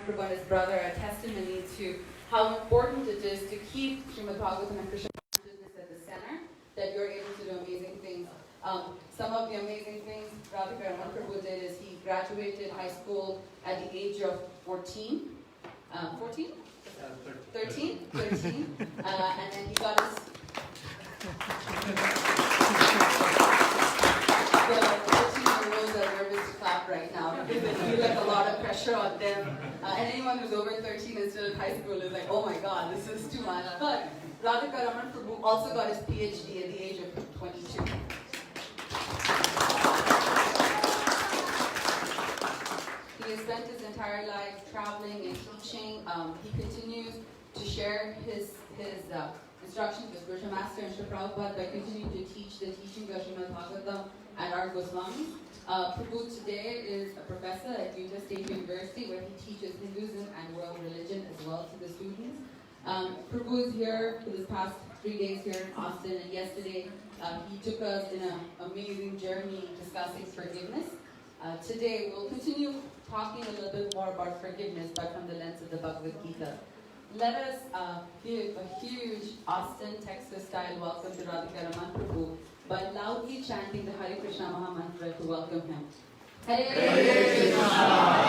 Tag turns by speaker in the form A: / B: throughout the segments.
A: Prabhu and his brother are a testimony to how important it is to keep Srimad Bhagavatam and Krishna consciousness at the center, that you're able to do amazing things. Some of the amazing things Radhika Raman Prabhu did is he graduated high school at the age of 14. 14? 13? 13. And then he got his... The 13-year-olds are nervous to clap right now because they feel like a lot of pressure on them. And anyone who's over 13 and still in high school is like, oh my god, this is too much. But Radhika Raman Prabhu also got his PhD at the age of 22. He has spent his entire life traveling and teaching. He continues to share his instructions with Guru Master and Srila Prabhupada by continuing to teach the teachings of Srimad Bhagavatam and our Goswamis. Prabhu today is a professor at Utah State University where he teaches Hinduism and world religion as well to the students. Prabhu is here for this past 3 days here in Austin, and yesterday he took us in an amazing journey discussing forgiveness. Today we'll continue talking a little bit more about forgiveness, but from the lens of the Bhagavad Gita. Let us give a huge Austin, Texas style welcome to Radhika Raman Prabhu by loudly chanting the Hare Krishna Maha Mantra to welcome him. Hare Krishna,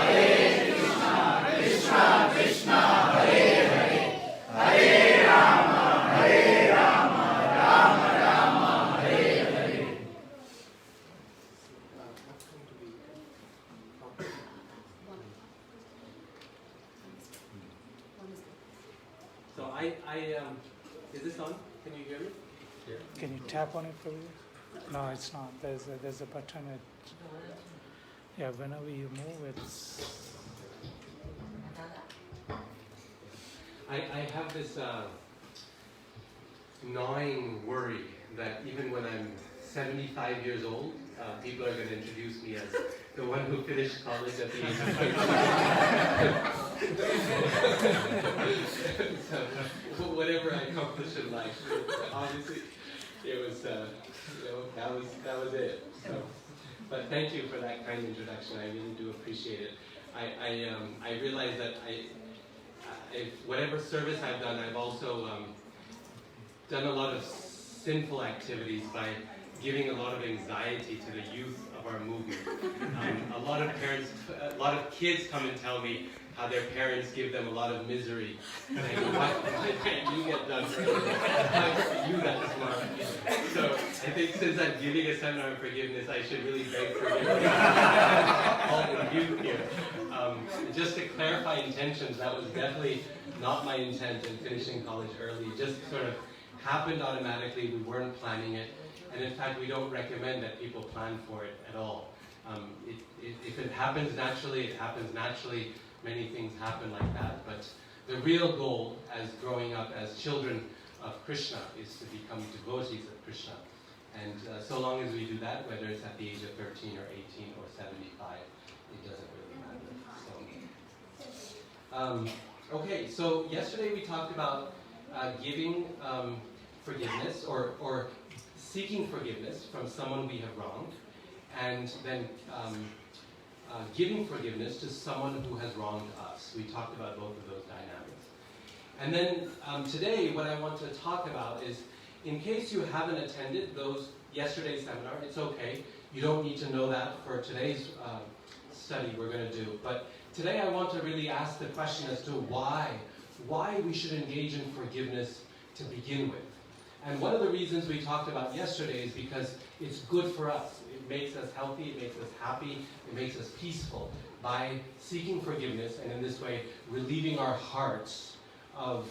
A: Hare Krishna, Krishna Krishna, Hare Hare, Hare Rama, Hare Rama, Rama Rama, Hare Hare.
B: So is this on? Can you hear me?
C: Yeah. Can you tap on it for me? No, it's not. There's a button. Yeah, whenever you move, it's.
B: I have this gnawing worry that even when I'm 75 years old, people are going to introduce me as the one who finished college at the age of 13. So whatever I accomplished in life, obviously, it was that was it. So, but thank you for that kind introduction. I really do appreciate it. I realize that whatever service I've done, I've also done a lot of sinful activities by giving a lot of anxiety to the youth of our movement. A lot of kids come and tell me how their parents give them a lot of misery. Like, why can't you get done? Why are you that smart? So I think since I'm giving a seminar on forgiveness, I should really beg forgiveness. All the youth here. Just to clarify intentions, that was definitely not my intent in finishing college early. It just sort of happened automatically. We weren't planning it. And in fact, we don't recommend that people plan for it at all. If it happens naturally, it happens naturally. Many things happen like that. But the real goal as growing up as children of Krishna is to become devotees of Krishna. And so long as we do that, whether it's at the age of 13 or 18 or 75, it doesn't really matter. Okay, so yesterday we talked about giving forgiveness or seeking forgiveness from someone we have wronged, and then giving forgiveness to someone who has wronged us. We talked about both of those dynamics. And then today what I want to talk about is, in case you haven't attended yesterday's seminar, it's okay. You don't need to know that for today's study we're going to do. But today I want to really ask the question as to why we should engage in forgiveness to begin with. And one of the reasons we talked about yesterday is because it's good for us. It makes us healthy, it makes us happy, it makes us peaceful by seeking forgiveness, and in this way relieving our hearts of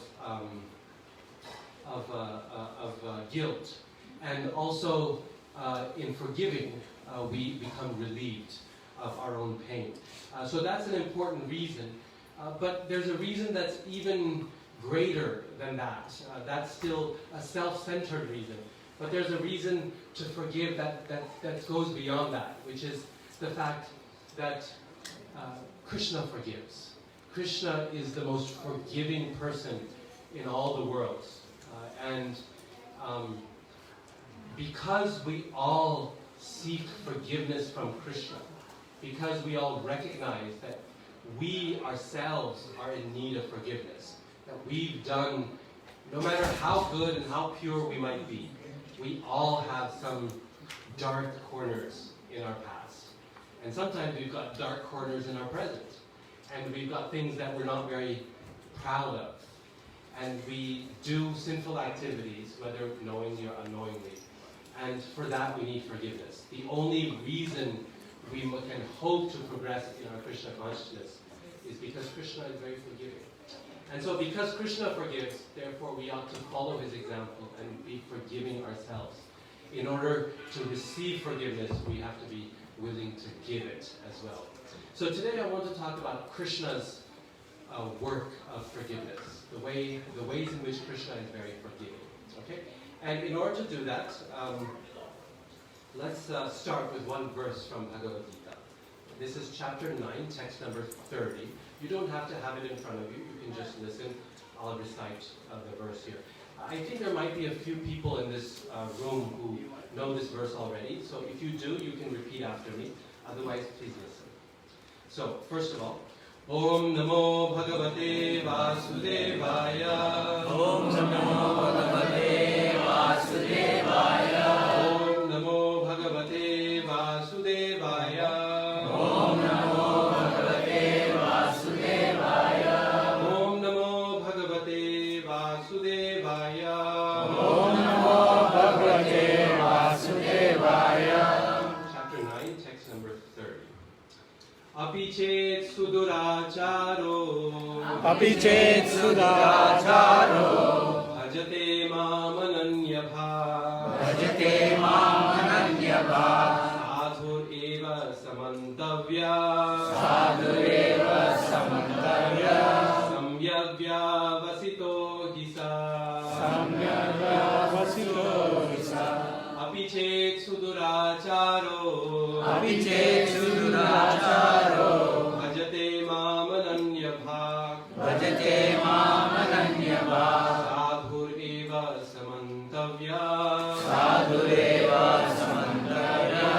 B: guilt. And also in forgiving, we become relieved of our own pain. So that's an important reason. But there's a reason that's even greater than that. That's still a self-centered reason. But there's a reason to forgive that goes beyond that, which is the fact that Krishna forgives. Krishna is the most forgiving person in all the worlds. And because we all seek forgiveness from Krishna, because we all recognize that we ourselves are in need of forgiveness. That we've done, no matter how good and how pure we might be, we all have some dark corners in our past. And sometimes we've got dark corners in our present. And we've got things that we're not very proud of. And we do sinful activities, whether knowingly or unknowingly. And for that we need forgiveness. The only reason we can hope to progress in our Krishna consciousness is because Krishna is very forgiving. And so because Krishna forgives, therefore we ought to follow his example and be forgiving ourselves. In order to receive forgiveness, we have to be willing to give it as well. So today I want to talk about Krishna's work of forgiveness, the ways in which Krishna is very forgiving. Okay? And in order to do that, let's start with one verse from Bhagavad Gita. This is chapter 9, text number 30. You don't have to have it in front of you. You can just listen. I'll recite the verse here. I think there might be a few people in this room who know this verse already. So if you do, you can repeat after me. Otherwise, please listen. So, first of all, Om Namo Bhagavate Vasudevaya. Om Namo Bhagavate Vasudevaya. Om Namo Bhagavate Vasudevaya. Om Namo Bhagavate Vasudevaya. Om Namo Bhagavate Vasudevaya. Om Namo Bhagavate Vasudevaya. Chapter 9, text number 30. Apichet suduracharo. Apichet suduracharo. Bhajate mamananyabha. Bhajate mamananyabha. Sadhur eva samantavya. Sadhur eva samantavya. Samyagya vasito hisa. Samyagya vasito hisa. Apichet suduracharo. Apichet suduracharo. Bhajate mamananyabha. Bhajate mamananyabha. Sadhur eva samantavya. Sadhur eva samantavya.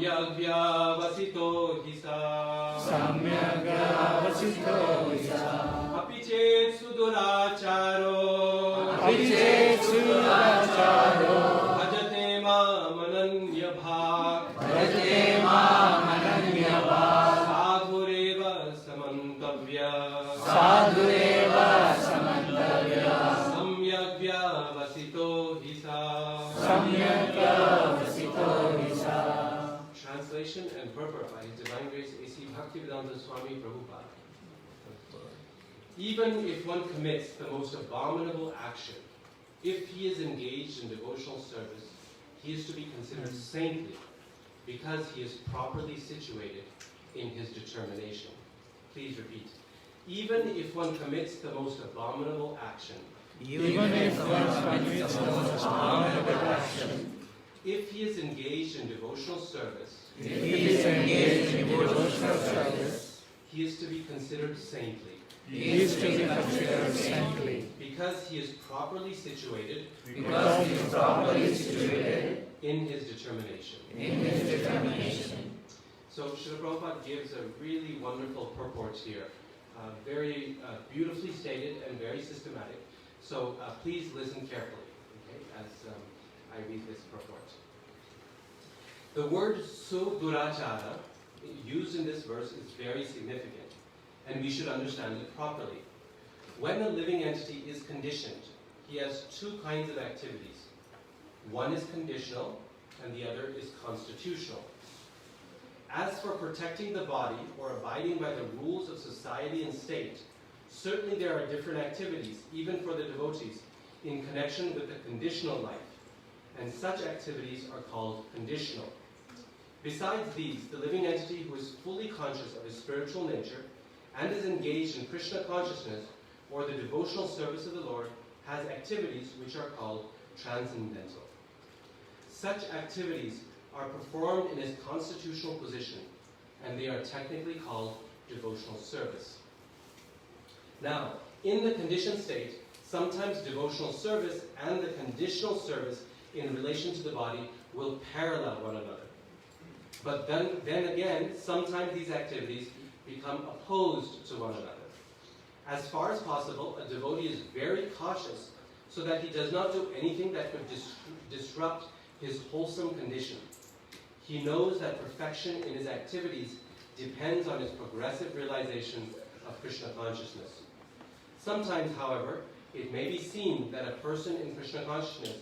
B: Samyagya vasito hisa. Samyagya vasito hisa. Apichet suduracharo. Apichet suduracharo. Bhajate mamananyabha. Bhajate mamananyabha. Sadhureva samantavya. Sadhureva samantavya. Samyagya vasito hisa. Samyagya vasito hisa. Translation and purport by His Divine Grace A.C. Bhaktivedanta Swami Prabhupada. Even if one commits the most abominable action, if he is engaged in devotional service, he is to be considered saintly because he is properly situated in his determination. Please repeat. Even if one commits the most abominable action,
C: Even if one commits the most abominable action,
B: if he is engaged in devotional service,
C: if he is engaged in devotional service,
B: he is to be considered saintly
C: he is to be considered saintly
B: because he is properly situated
C: because he is properly situated
B: in his determination.
C: in his determination.
B: So Srila Prabhupada gives a really wonderful purport here, very beautifully stated and very systematic. So please listen carefully, okay, as I read this purport. The word sudurachara used in this verse is very significant, and we should understand it properly. When a living entity is conditioned, he has two kinds of activities. One is conditional, and the other is constitutional. As for protecting the body or abiding by the rules of society and state, certainly there are different activities, even for the devotees, in connection with the conditional life, and such activities are called conditional. Besides these, the living entity who is fully conscious of his spiritual nature and is engaged in Krishna consciousness or the devotional service of the Lord has activities which are called transcendental. Such activities are performed in his constitutional position, and they are technically called devotional service. Now, in the conditioned state, sometimes devotional service and the conditional service in relation to the body will parallel one another. But then again, sometimes these activities become opposed to one another. As far as possible, a devotee is very cautious so that he does not do anything that could disrupt his wholesome condition. He knows that perfection in his activities depends on his progressive realization of Krishna consciousness. Sometimes, however, it may be seen that a person in Krishna consciousness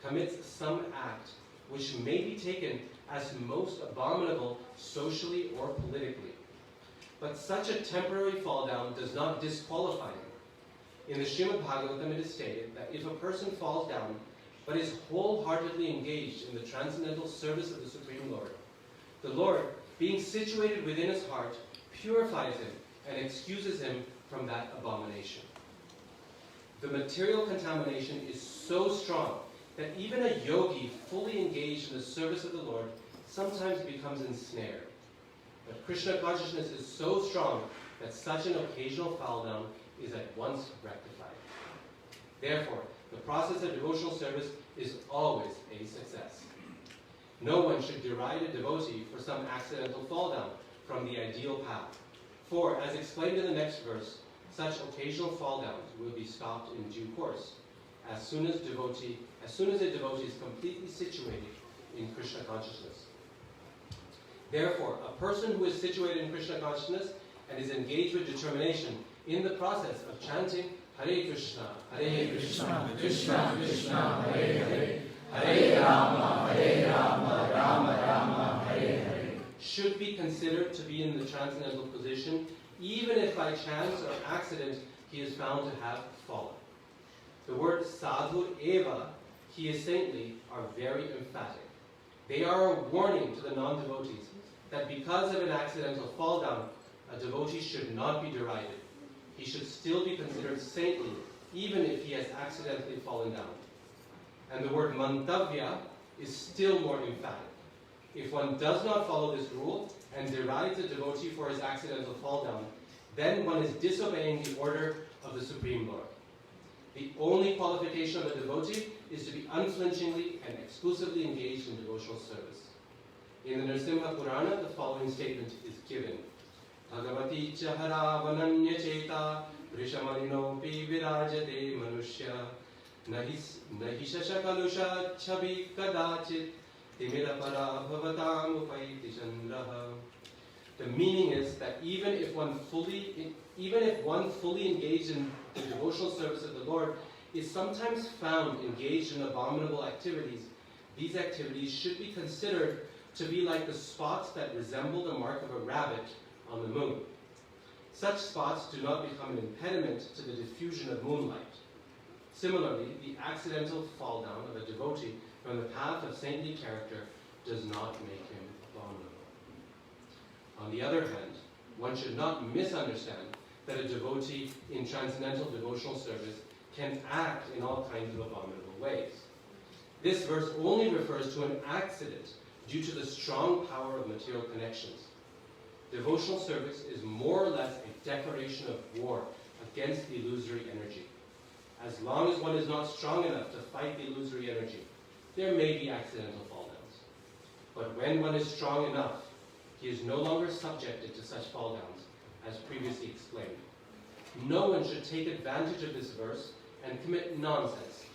B: commits some act which may be taken as most abominable socially or politically. But such a temporary fall down does not disqualify him. In the Srimad Bhagavatam it is stated that if a person falls down but is wholeheartedly engaged in the transcendental service of the Supreme Lord, the Lord, being situated within his heart, purifies him and excuses him from that abomination. The material contamination is so strong that even a yogi fully engaged in the service of the Lord sometimes becomes ensnared. But Krishna consciousness is so strong that such an occasional fall down is at once rectified. Therefore, the process of devotional service is always a success. No one should deride a devotee for some accidental fall down from the ideal path. For, as explained in the next verse, such occasional fall downs will be stopped in due course, as soon as a devotee is completely situated in Krishna consciousness. Therefore, a person who is situated in Krishna consciousness and is engaged with determination in the process of chanting Hare Krishna, Krishna Krishna, Hare Hare, Hare Rama, Rama Rama, Hare Hare, should be considered to be in the transcendental position, even if by chance or accident he is found to have fallen. The words sadhu eva, he is saintly, are very emphatic. They are a warning to the non-devotees that because of an accidental fall down, a devotee should not be derided. He should still be considered saintly, even if he has accidentally fallen down. And the word mantavya is still more emphatic. If one does not follow this rule and derides a devotee for his accidental fall down, then one is disobeying the order of the Supreme Lord. The only qualification of a devotee is to be unflinchingly and exclusively engaged in devotional service. In the Nrsimha Purana, the following statement is given. Bhagavati chahara vananya cheta vrishamaninopi virajate manushya nahi shashakalusha chabi kadachit timira para bhavatam upaiti chandraha. The meaning is that even if one fully engaged in the devotional service of the Lord is sometimes found engaged in abominable activities, these activities should be considered to be like the spots that resemble the mark of a rabbit on the moon. Such spots do not become an impediment to the diffusion of moonlight. Similarly, the accidental fall down of a devotee from the path of saintly character does not make him vulnerable. On the other hand, one should not misunderstand that a devotee in transcendental devotional service can act in all kinds of abominable ways. This verse only refers to an accident due to the strong power of material connections. Devotional service is more or less a declaration of war against the illusory energy. As long as one is not strong enough to fight the illusory energy, there may be accidental fall downs. But when one is strong enough, he is no longer subjected to such fall downs, as previously explained. No one should take advantage of this verse and commit nonsense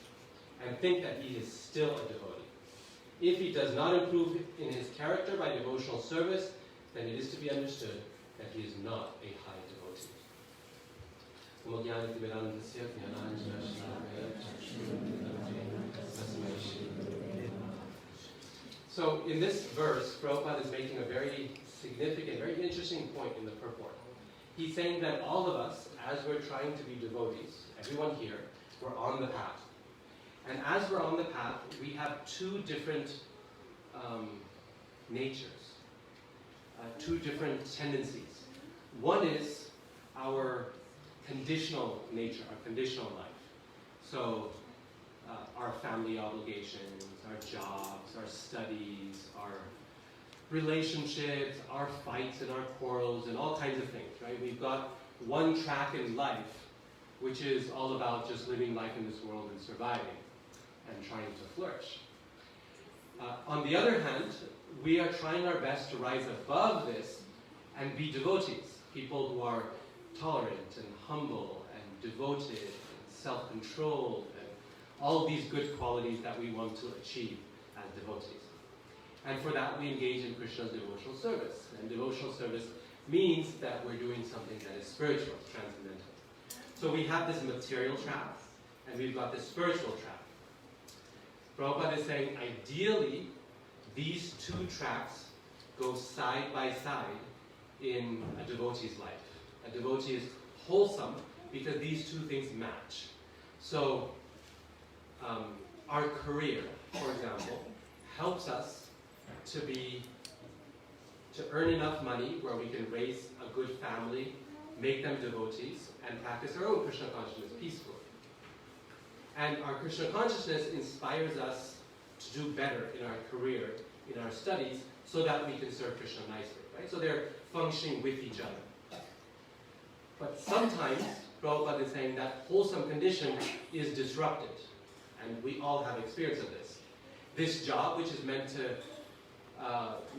B: and think that he is still a devotee. If he does not improve in his character by devotional service, then it is to be understood that he is not a high devotee. So in this verse, Prabhupada is making a very significant, very interesting point in the purport. He's saying that all of us, as we're trying to be devotees, everyone here, we're on the path. And as we're on the path, we have two different natures, two different tendencies. One is our conditional nature, our conditional life. So our family obligations, our jobs, our studies, our relationships, our fights and our quarrels and all kinds of things, right? We've got one track in life, which is all about just living life in this world and surviving and trying to flourish. On the other hand, we are trying our best to rise above this and be devotees. people who are tolerant and humble and devoted and self-controlled and all these good qualities that we want to achieve as devotees. And for that we engage in Krishna's devotional service. And devotional service means that we're doing something that is spiritual, transcendental. So we have this material track, and we've got this spiritual track. Prabhupada is saying, ideally, these two tracks go side by side in a devotee's life. A devotee is wholesome because these two things match. So, our career, for example, helps us to earn enough money where we can raise a good family, make them devotees, and practice our own Krishna consciousness peacefully. And our Krishna consciousness inspires us to do better in our career, in our studies, so that we can serve Krishna nicely, right? So they're functioning with each other. But sometimes, Prabhupada is saying that wholesome condition is disrupted. And we all have experience of this. This job, which is meant to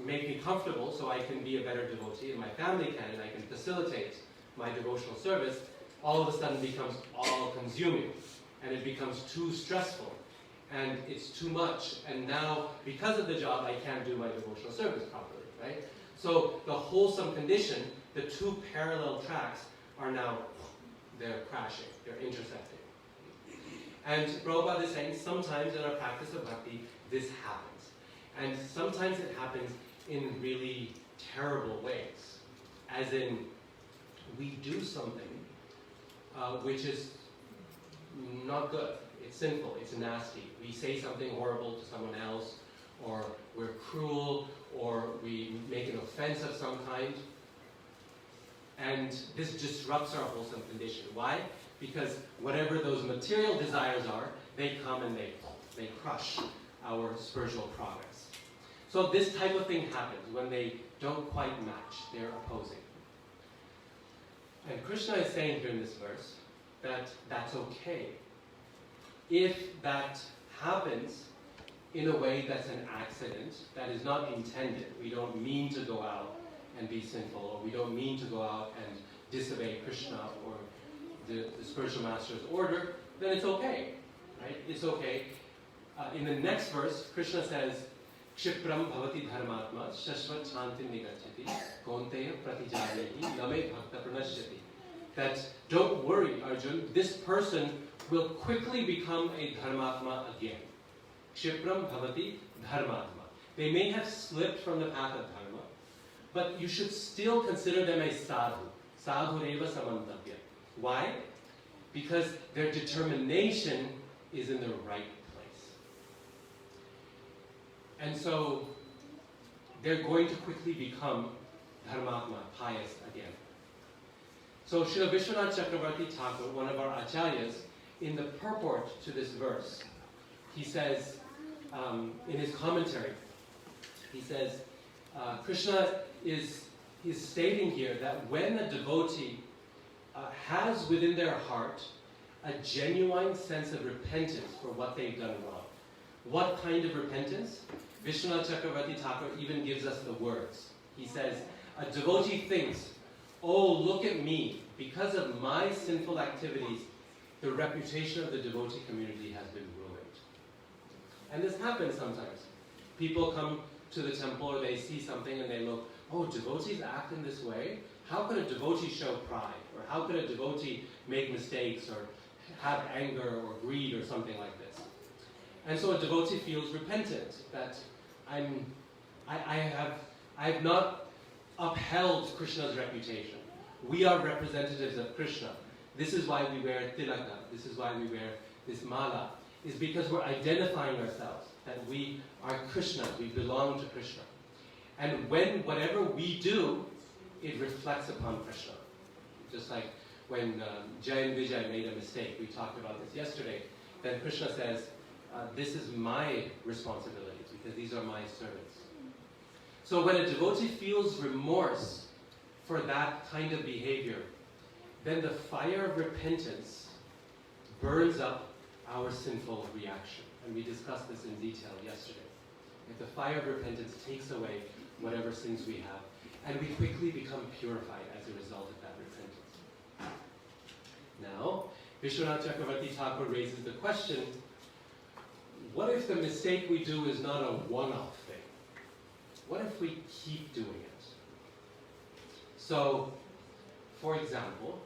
B: make me comfortable so I can be a better devotee, and my family can, and I can facilitate my devotional service, all of a sudden becomes all-consuming. And it becomes too stressful. And it's too much. And now, because of the job, I can't do my devotional service properly, right? So the wholesome condition, the two parallel tracks are now, they're crashing, they're intersecting. And Prabhupada is saying sometimes in our practice of bhakti, this happens. And sometimes it happens in really terrible ways. As in, we do something which is not good. It's sinful, it's nasty. We say something horrible to someone else, or we're cruel, or we make an offense of some kind. And this disrupts our wholesome condition. Why? Because whatever those material desires are, they come and they crush our spiritual progress. So this type of thing happens when they don't quite match, they're opposing. And Krishna is saying here in this verse that that's okay. If that happens in a way that's an accident, that is not intended, we don't mean to go out and be sinful, or we don't mean to go out and disobey Krishna or the spiritual master's order, then it's okay, right? It's okay. In the next verse, Krishna says, Kshipram bhavati dharmatma shashvat shantim nigacchati konteya pratijanehi name bhakta pranashyati. That don't worry, Arjun, this person will quickly become a dharmatma again. Kshipram bhavati dharmatma. They may have slipped from the path of dharma, but you should still consider them a sadhu. Sadhureva samantavya. Why? Because their determination is in the right place. And so they're going to quickly become dharmatma, pious again. So Srila Vishwanath Chakravarti Thakur, one of our acharyas, in the purport to this verse, he says, in his commentary, he says, Krishna is stating here that when a devotee has within their heart a genuine sense of repentance for what they've done wrong. What kind of repentance? Vishwanath Chakravarti Thakur even gives us the words. He says, a devotee thinks, oh, look at me. Because of my sinful activities, the reputation of the devotee community has been ruined. And this happens sometimes. People come to the temple or they see something and they look, oh, devotees act in this way? How could a devotee show pride? Or how could a devotee make mistakes or have anger or greed or something like this? And so a devotee feels repentant that I have not upheld Krishna's reputation. We are representatives of Krishna. This is why we wear tilaka. This is why we wear this mala. Is because we're identifying ourselves that we are Krishna. We belong to Krishna. And when whatever we do, it reflects upon Krishna. Just like when Jay and Vijay made a mistake, we talked about this yesterday, then Krishna says, this is my responsibility because these are my servants. So when a devotee feels remorse for that kind of behavior, then the fire of repentance burns up our sinful reaction. And we discussed this in detail yesterday. If the fire of repentance takes away whatever sins we have, And we quickly become purified as a result of that repentance. Now, Vishwanath Chakravarti Thakur raises the question, what if the mistake we do is not a one-off thing? What if we keep doing it? So, for example,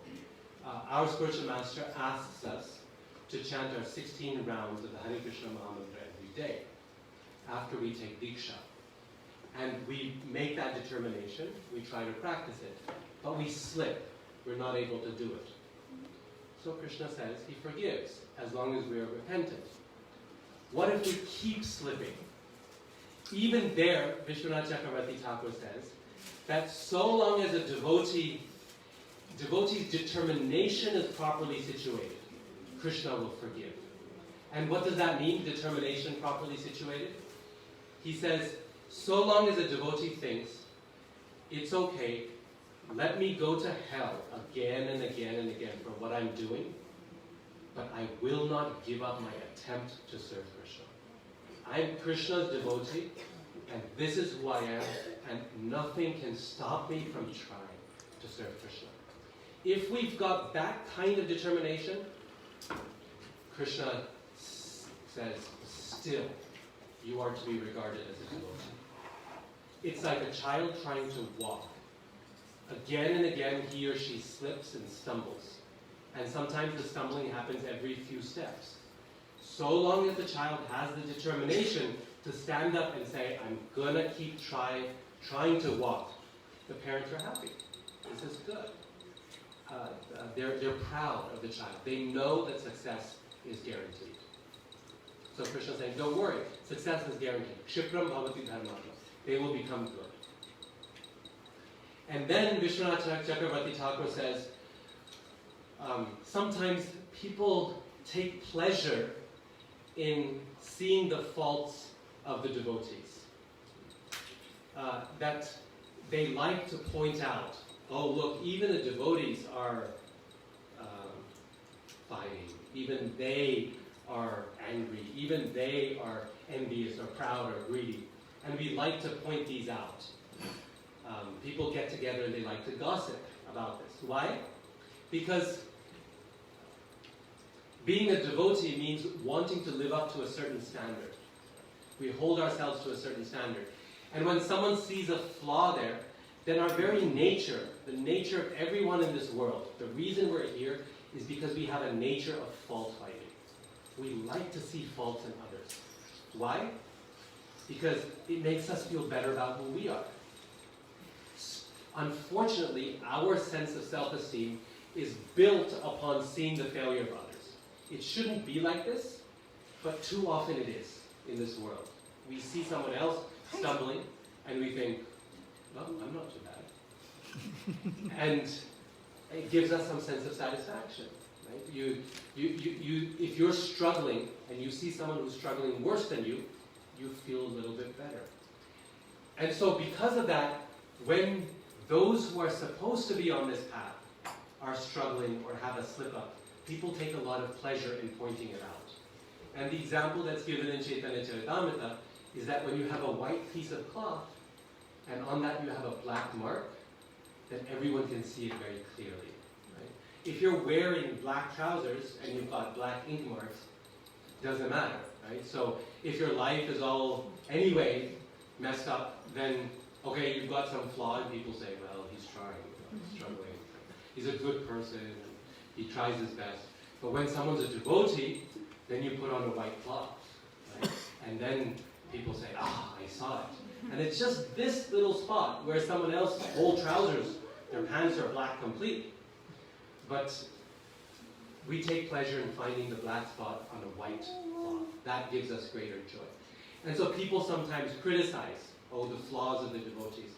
B: our spiritual master asks us to chant our 16 rounds of the Hare Krishna Mahamantra every day after we take Diksha. And we make that determination, we try to practice it, but we slip, we're not able to do it. So Krishna says he forgives as long as we are repentant. What if we keep slipping? Even there, Vishwanath Chakravarti Thakur says that so long as a devotee's determination is properly situated, Krishna will forgive. And what does that mean, determination properly situated? He says, so long as a devotee thinks, it's okay, let me go to hell again and again and again for what I'm doing, but I will not give up my attempt to serve Krishna. I'm Krishna's devotee, and this is who I am, and nothing can stop me from trying to serve Krishna. If we've got that kind of determination, Krishna says, still, you are to be regarded as a devotee. It's like a child trying to walk. Again and again, he or she slips and stumbles. And sometimes the stumbling happens every few steps. So long as the child has the determination to stand up and say, I'm gonna keep trying to walk, the parents are happy. This is good. They're proud of the child. They know that success is guaranteed. So Krishna is saying, don't worry, success is guaranteed. Kshipram bhavati dharmata. They will become good. And then Vishwanath Chakravarti Thakur says, sometimes people take pleasure in seeing the faults of the devotees. That they like to point out, oh look, even the devotees are fighting, even they are angry, even they are envious or proud or greedy. And we like to point these out. People get together and they like to gossip about this. Why? Because being a devotee means wanting to live up to a certain standard. We hold ourselves to a certain standard. And when someone sees a flaw there, then our very nature, the nature of everyone in this world, the reason we're here is because we have a nature of fault finding. We like to see faults in others. Why? Because it makes us feel better about who we are. Unfortunately, our sense of self-esteem is built upon seeing the failure of others. It shouldn't be like this, but too often it is in this world. We see someone else stumbling, and we think, well, I'm not too bad. And it gives us some sense of satisfaction. Right? If you're struggling, and you see someone who's struggling worse than you, you feel a little bit better. And so because of that, when those who are supposed to be on this path are struggling or have a slip-up, people take a lot of pleasure in pointing it out. And the example that's given in Chaitanya Charitamrita is that when you have a white piece of cloth, and on that you have a black mark, then everyone can see it very clearly. Right? If you're wearing black trousers and you've got black ink marks, doesn't matter. Right? So if your life is all anyway messed up, then okay, you've got some flaw, and people say, well, he's trying, he's struggling. He's a good person, and he tries his best. But when someone's a devotee, then you put on a white cloth. Right? And then people say, I saw it. And it's just this little spot where someone else, whole trousers, their pants are black completely. But we take pleasure in finding the black spot on a white cloth. That gives us greater joy. And so people sometimes criticize, the flaws of the devotees.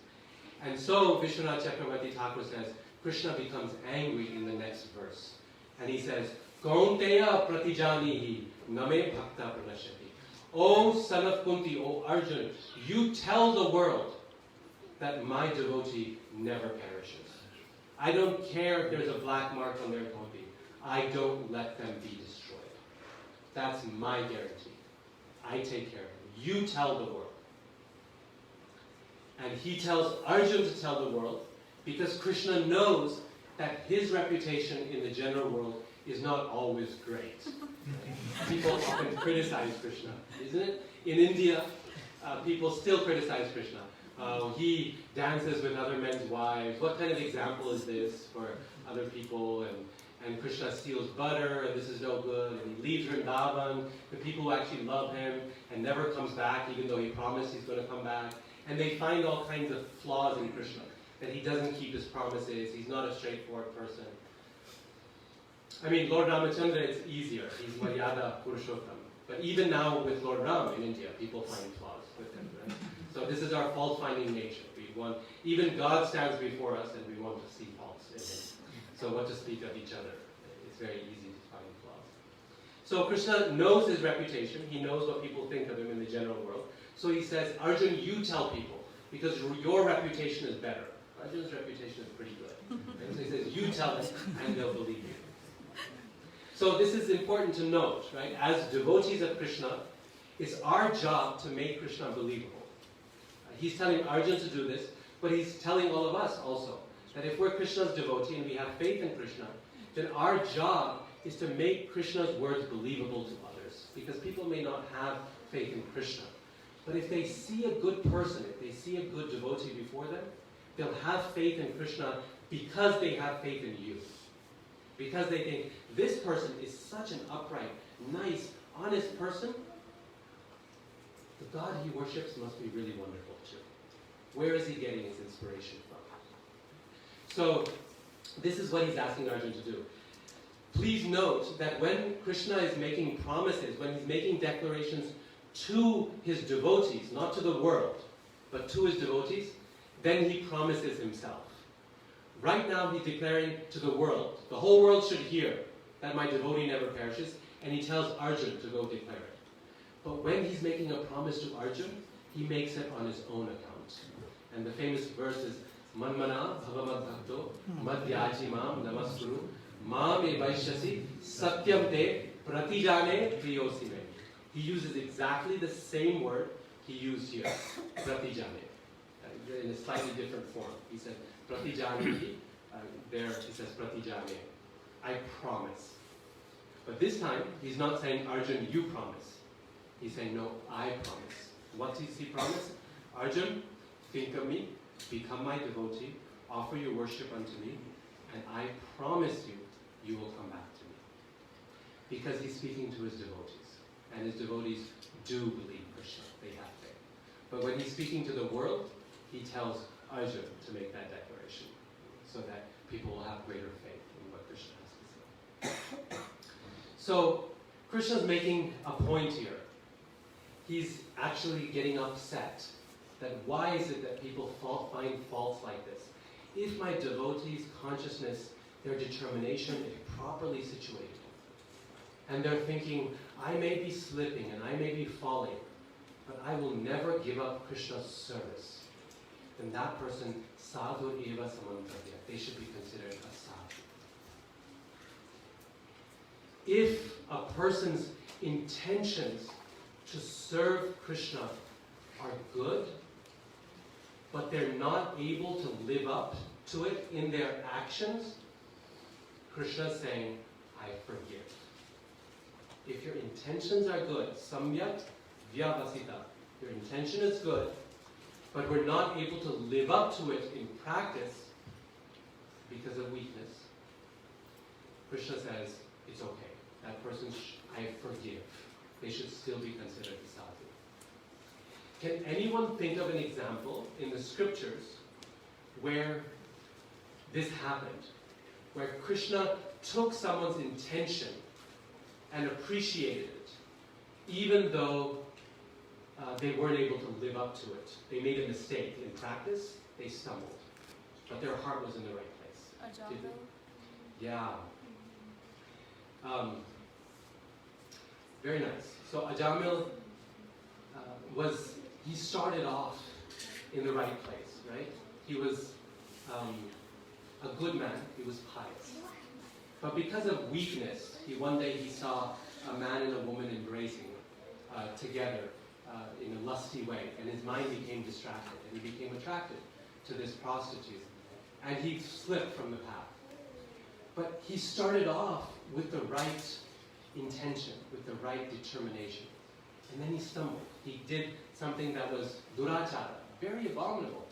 B: And so Vishwanath Chakravarti Thakur says, Krishna becomes angry in the next verse. And he says, Kaunteya pratijanihi name bhakta pranashati. O son of Kunti, O Arjuna, you tell the world that my devotee never perishes. I don't care if there's a black mark on their dhoti. I don't let them be destroyed. That's my guarantee. I take care of them. You tell the world. And he tells Arjun to tell the world, because Krishna knows that his reputation in the general world is not always great. People often criticize Krishna, isn't it? In India, people still criticize Krishna. He dances with other men's wives. What kind of example is this for other people? And Krishna steals butter, and this is no good. And he leaves Vrindavan, the people who actually love him, and never comes back, even though he promised he's going to come back. And they find all kinds of flaws in Krishna, that he doesn't keep his promises, he's not a straightforward person. I mean, Lord Ramachandra, it's easier. He's Maryada Purushottam. But even now with Lord Ram in India, people find flaws with him, right? So this is our fault-finding nature. Even God stands before us and we want to see faults in him. So what to speak of each other? It's very easy to find flaws. So Krishna knows his reputation. He knows what people think of him in the general world. So he says, Arjun, you tell people, because your reputation is better. Arjun's reputation is pretty good. Right? So he says, you tell them, and they'll believe you. So this is important to note, right? As devotees of Krishna, it's our job to make Krishna believable. He's telling Arjun to do this, but he's telling all of us also that if we're Krishna's devotee and we have faith in Krishna, then our job is to make Krishna's words believable to others. Because people may not have faith in Krishna. But if they see a good person, if they see a good devotee before them, they'll have faith in Krishna because they have faith in you. Because they think, this person is such an upright, nice, honest person. The God he worships must be really wonderful too. Where is he getting his inspiration from? So, this is what he's asking Arjun to do. Please note that when Krishna is making promises, when he's making declarations to his devotees, not to the world, but to his devotees, then he promises himself. Right now he's declaring to the world, the whole world should hear that my devotee never perishes, and he tells Arjun to go declare it. But when he's making a promise to Arjun, he makes it on his own account. And the famous verse is, Manmana bhavamad bhakto madhyaji mam namaskuru mam e vaishyasi satyam te pratijane priyosi me. He uses exactly the same word he used here, pratijane, in a slightly different form. He said, pratijane, there he says pratijane, I promise. But this time, he's not saying, Arjun, you promise. He's saying, no, I promise. What does he promise? Arjun, think of me, become my devotee, offer your worship unto me, and I promise you, you will come back to me. Because he's speaking to his devotees, and his devotees do believe Krishna, they have faith. But when he's speaking to the world, he tells Arjun to make that declaration, so that people will have greater faith in what Krishna has to say. So, Krishna's making a point here. He's actually getting upset that why is it that people find faults like this? If my devotees' consciousness, their determination is properly situated, and they're thinking, I may be slipping and I may be falling, but I will never give up Krishna's service, then that person, sadhu eva samantavya, they should be considered a sadhu. If a person's intentions to serve Krishna are good, but they're not able to live up to it in their actions, Krishna's saying, I forgive. If your intentions are good, samyak vyavasita, your intention is good, but we're not able to live up to it in practice because of weakness, Krishna says, it's okay. That person, I forgive. They should still be considered a sadhu. Can anyone think of an example in the scriptures where this happened? Where Krishna took someone's intention and appreciated it, even though they weren't able to live up to it. They made a mistake in practice, they stumbled. But their heart was in the right place. Yeah. Very nice. So Ajamil he started off in the right place, right? He was a good man, he was pious. But because of weakness, one day he saw a man and a woman embracing together in a lusty way, and his mind became distracted, and he became attracted to this prostitute, and he slipped from the path. But he started off with the right intention, with the right determination, and then he stumbled. He did something that was durachara, very abominable.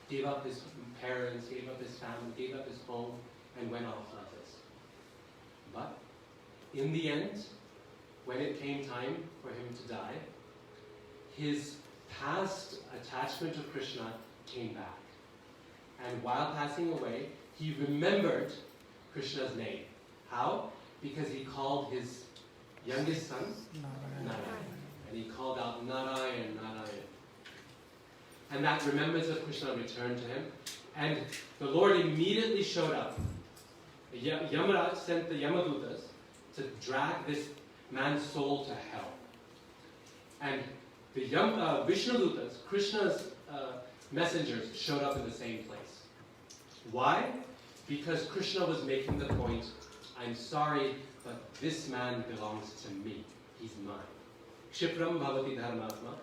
B: Gave up his parents, gave up his family, gave up his home, and went off like this. But in the end, when it came time for him to die, his past attachment to Krishna came back. And while passing away, he remembered Krishna's name. How? Because he called his youngest son Narayan. And he called out Narayan, Narayan. And that remembrance of Krishna returned to him. And the Lord immediately showed up. Yamaraj sent the Yamadutas to drag this man's soul to hell. And the Vishnudutas, Krishna's messengers, showed up in the same place. Why? Because Krishna was making the point, I'm sorry, but this man belongs to me. He's mine. Kshipram bhavati dharmatma,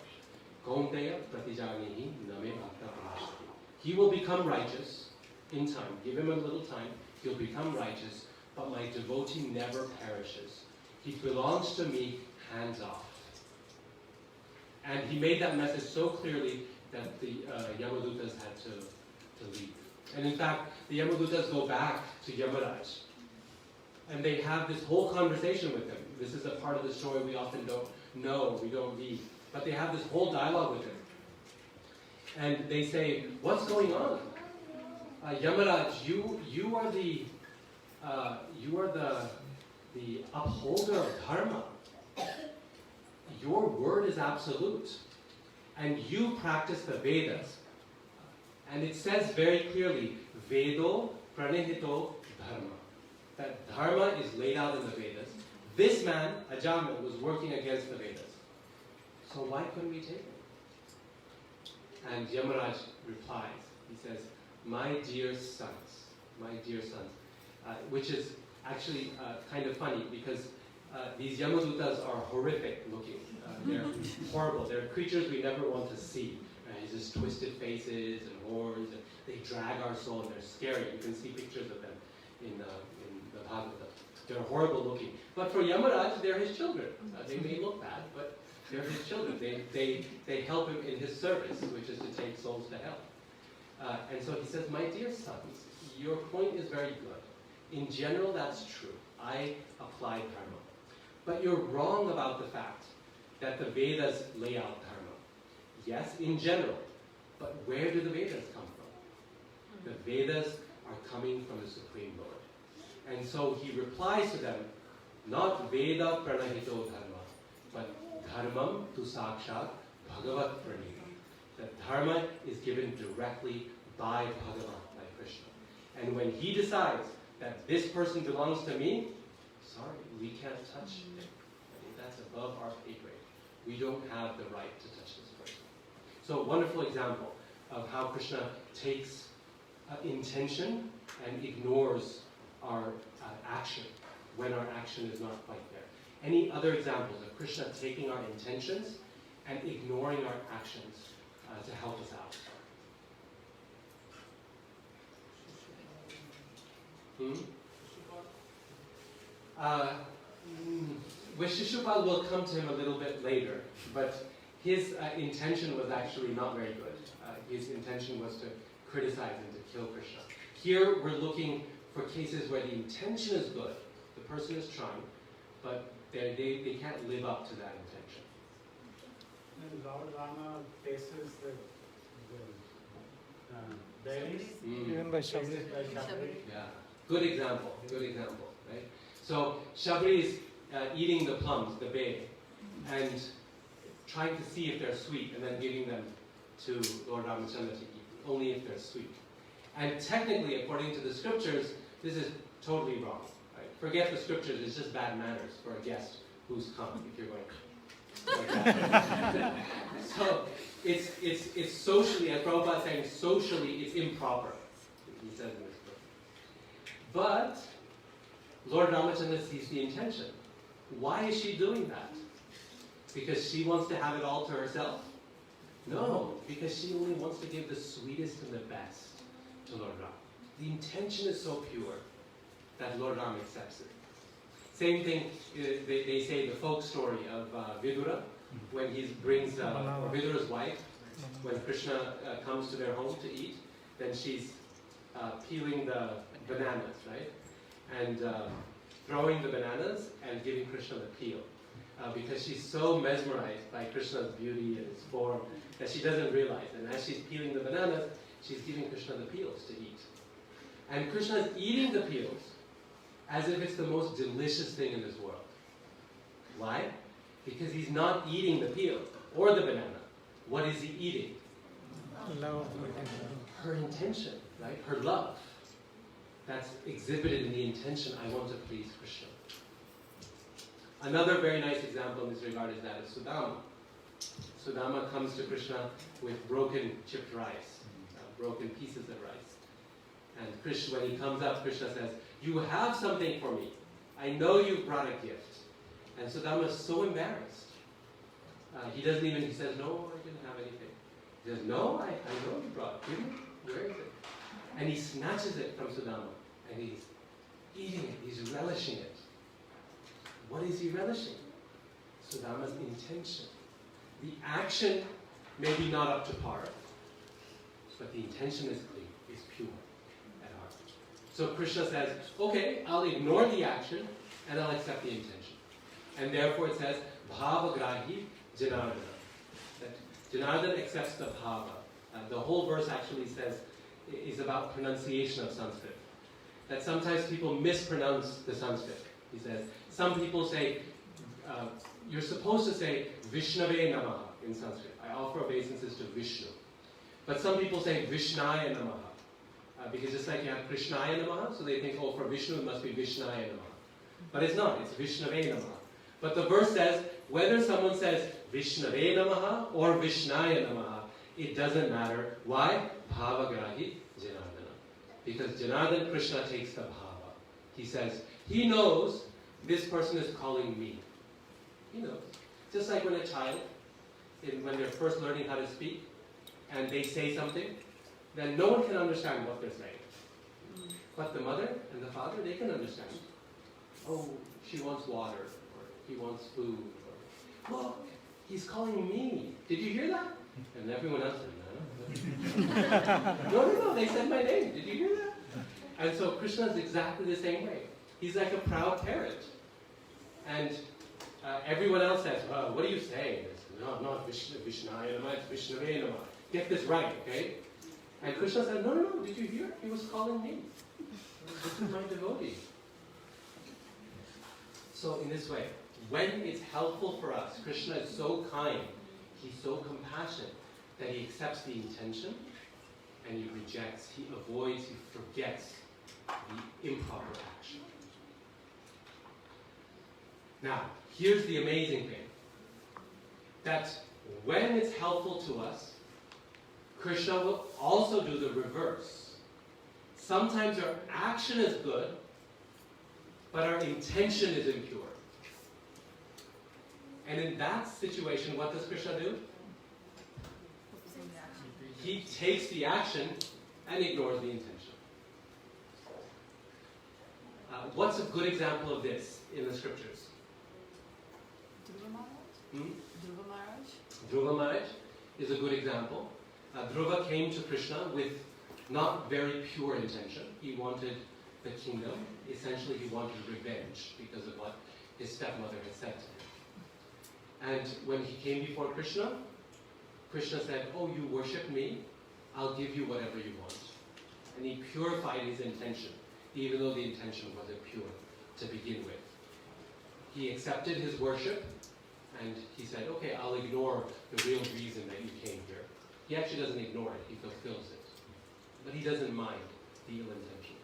B: kaunteya pratijagnihi name bhakta pranashti. He will become righteous in time. Give him a little time. He'll become righteous, but my devotee never perishes. He belongs to me, hands off. And he made that message so clearly that the Yamadutas had to leave. And in fact, the Yamadutas go back to Yamaraj. And they have this whole conversation with him. This is a part of the story we often don't know, we don't read. But they have this whole dialogue with him. And they say, what's going on? Yamaraj, you are the upholder of dharma. Your word is absolute. And you practice the Vedas. And it says very clearly, Vedo pranihito dharma. That dharma is laid out in the Vedas. This man, Ajamil, was working against the Vedas. So why couldn't we take him? And Yamaraj replies, he says, my dear sons, which is actually kind of funny because these Yamadutas are horrific looking. They're horrible. They're creatures we never want to see. Just twisted faces and horns. And they drag our soul and they're scary. You can see pictures of them in the Bhagavatam. They're horrible looking. But for Yamaraj, they're his children. They may look bad, but they're his children. They help him in his service, which is to take souls to hell. And so he says, my dear sons, your point is very good. In general, that's true. I apply dharma. But you're wrong about the fact that the Vedas lay out dharma. Yes, in general. But where do the Vedas come from? The Vedas are coming from the Supreme Lord. And so he replies to them, not Veda pranahito dharma, but dharmam tu sakshat bhagavat pranita. That dharma is given directly by Bhagavan, by Krishna. And when he decides that this person belongs to me, sorry, we can't touch him. I mean, that's above our pay grade. We don't have the right to touch this person. So a wonderful example of how Krishna takes intention and ignores our action when our action is not quite there. Any other examples of Krishna taking our intentions and ignoring our actions to help us out? Shishupal will come to him a little bit later, but his intention was actually not very good. His intention was to criticize and to kill Krishna. Here we're looking for cases where the intention is good, the person is trying, but they can't live up to that intention.
D: And Lord Rama faces the berries.
C: Even by Shabri.
D: Faces by Shabri.
B: Yeah, good example, right? So Shabri is eating the plums, the bay, and trying to see if they're sweet, and then giving them to Lord Ramachandra to eat, only if they're sweet. And technically, according to the scriptures, this is totally wrong. Right? Forget the scriptures, it's just bad manners for a guest who's come, if you're going like that. So it's socially, as Prabhupada is saying, socially it's improper, he says in this book. But Lord Ramachandra sees the intention. Why is she doing that? Because she wants to have it all to herself? No, because she only wants to give the sweetest and the best to Lord Ram. The intention is so pure that Lord Ram accepts it. Same thing, they say the folk story of Vidura, when he brings, or Vidura's wife, when Krishna comes to their home to eat, then she's peeling the bananas, right? And throwing the bananas and giving Krishna the peel. Because she's so mesmerized by Krishna's beauty and his form that she doesn't realize. And as she's peeling the bananas, she's giving Krishna the peels to eat. And Krishna is eating the peels as if it's the most delicious thing in this world. Why? Because he's not eating the peel or the banana. What is he eating?
C: Love.
B: Her intention, right? Her love. That's exhibited in the intention, I want to please Krishna. Another very nice example in this regard is that of Sudama. Sudama comes to Krishna with broken chipped rice, broken pieces of rice. And Krishna, when he comes up, Krishna says, "You have something for me. I know you brought a gift." And Sudama is so embarrassed. He says, "No, I didn't have anything." He says, "No, I know you brought it. Give me. Where is it?" And he snatches it from Sudama. And he's eating it. He's relishing it. What is he relishing? Sudama's intention. The action may be not up to par, but the intention is clean, is pure at heart. So Krishna says, okay, I'll ignore the action and I'll accept the intention. And therefore it says, bhavagrahi janardana. That Janardana accepts the bhava. The whole verse actually is about pronunciation of Sanskrit. That sometimes people mispronounce the Sanskrit. He says, some people say, you're supposed to say Vishnave Namaha in Sanskrit. I offer obeisances to Vishnu. But some people say Vishnaya Namaha. Because just like you have Krishnaya Namaha, so they think, oh, for Vishnu it must be Vishnaya Namaha. But it's not, it's Vishnave Namaha. But the verse says, whether someone says Vishnave Namaha or Vishnaya Namaha, it doesn't matter. Why? Bhavagrahi Janardana. Because Janardana, Krishna takes the bhava. He says, he knows this person is calling me. He knows. Just like when a child, when they're first learning how to speak, and they say something, then no one can understand what they're saying. But the mother and the father, they can understand. Oh, she wants water, or he wants food, or look, he's calling me. Did you hear that? And everyone else said, no. No, they said my name. Did you hear that? And so Krishna is exactly the same way. He's like a proud parent. And everyone else says, well, what are you saying? No, not Vishnaya Namaha, it's Vishnave Namaha. Get this right, okay? And Krishna said, no, did you hear? He was calling me. This is my devotee. So in this way, when it's helpful for us, Krishna is so kind, he's so compassionate, that he accepts the intention and he rejects, he avoids, he forgets the improper action. Now, here's the amazing thing. That when it's helpful to us, Krishna will also do the reverse. Sometimes our action is good, but our intention is impure. And in that situation, what does Krishna do? He takes the action and ignores the intention. What's a good example of this in the scriptures? Dhruva Maharaj is a good example. Dhruva came to Krishna with not very pure intention. He wanted the kingdom. Essentially, he wanted revenge because of what his stepmother had said to him. And when he came before Krishna, Krishna said, oh, you worship me, I'll give you whatever you want. And he purified his intention, even though the intention wasn't pure to begin with. He accepted his worship, and he said, okay, I'll ignore the real reason that you came here. He actually doesn't ignore it, he fulfills it. But he doesn't mind the ill intention.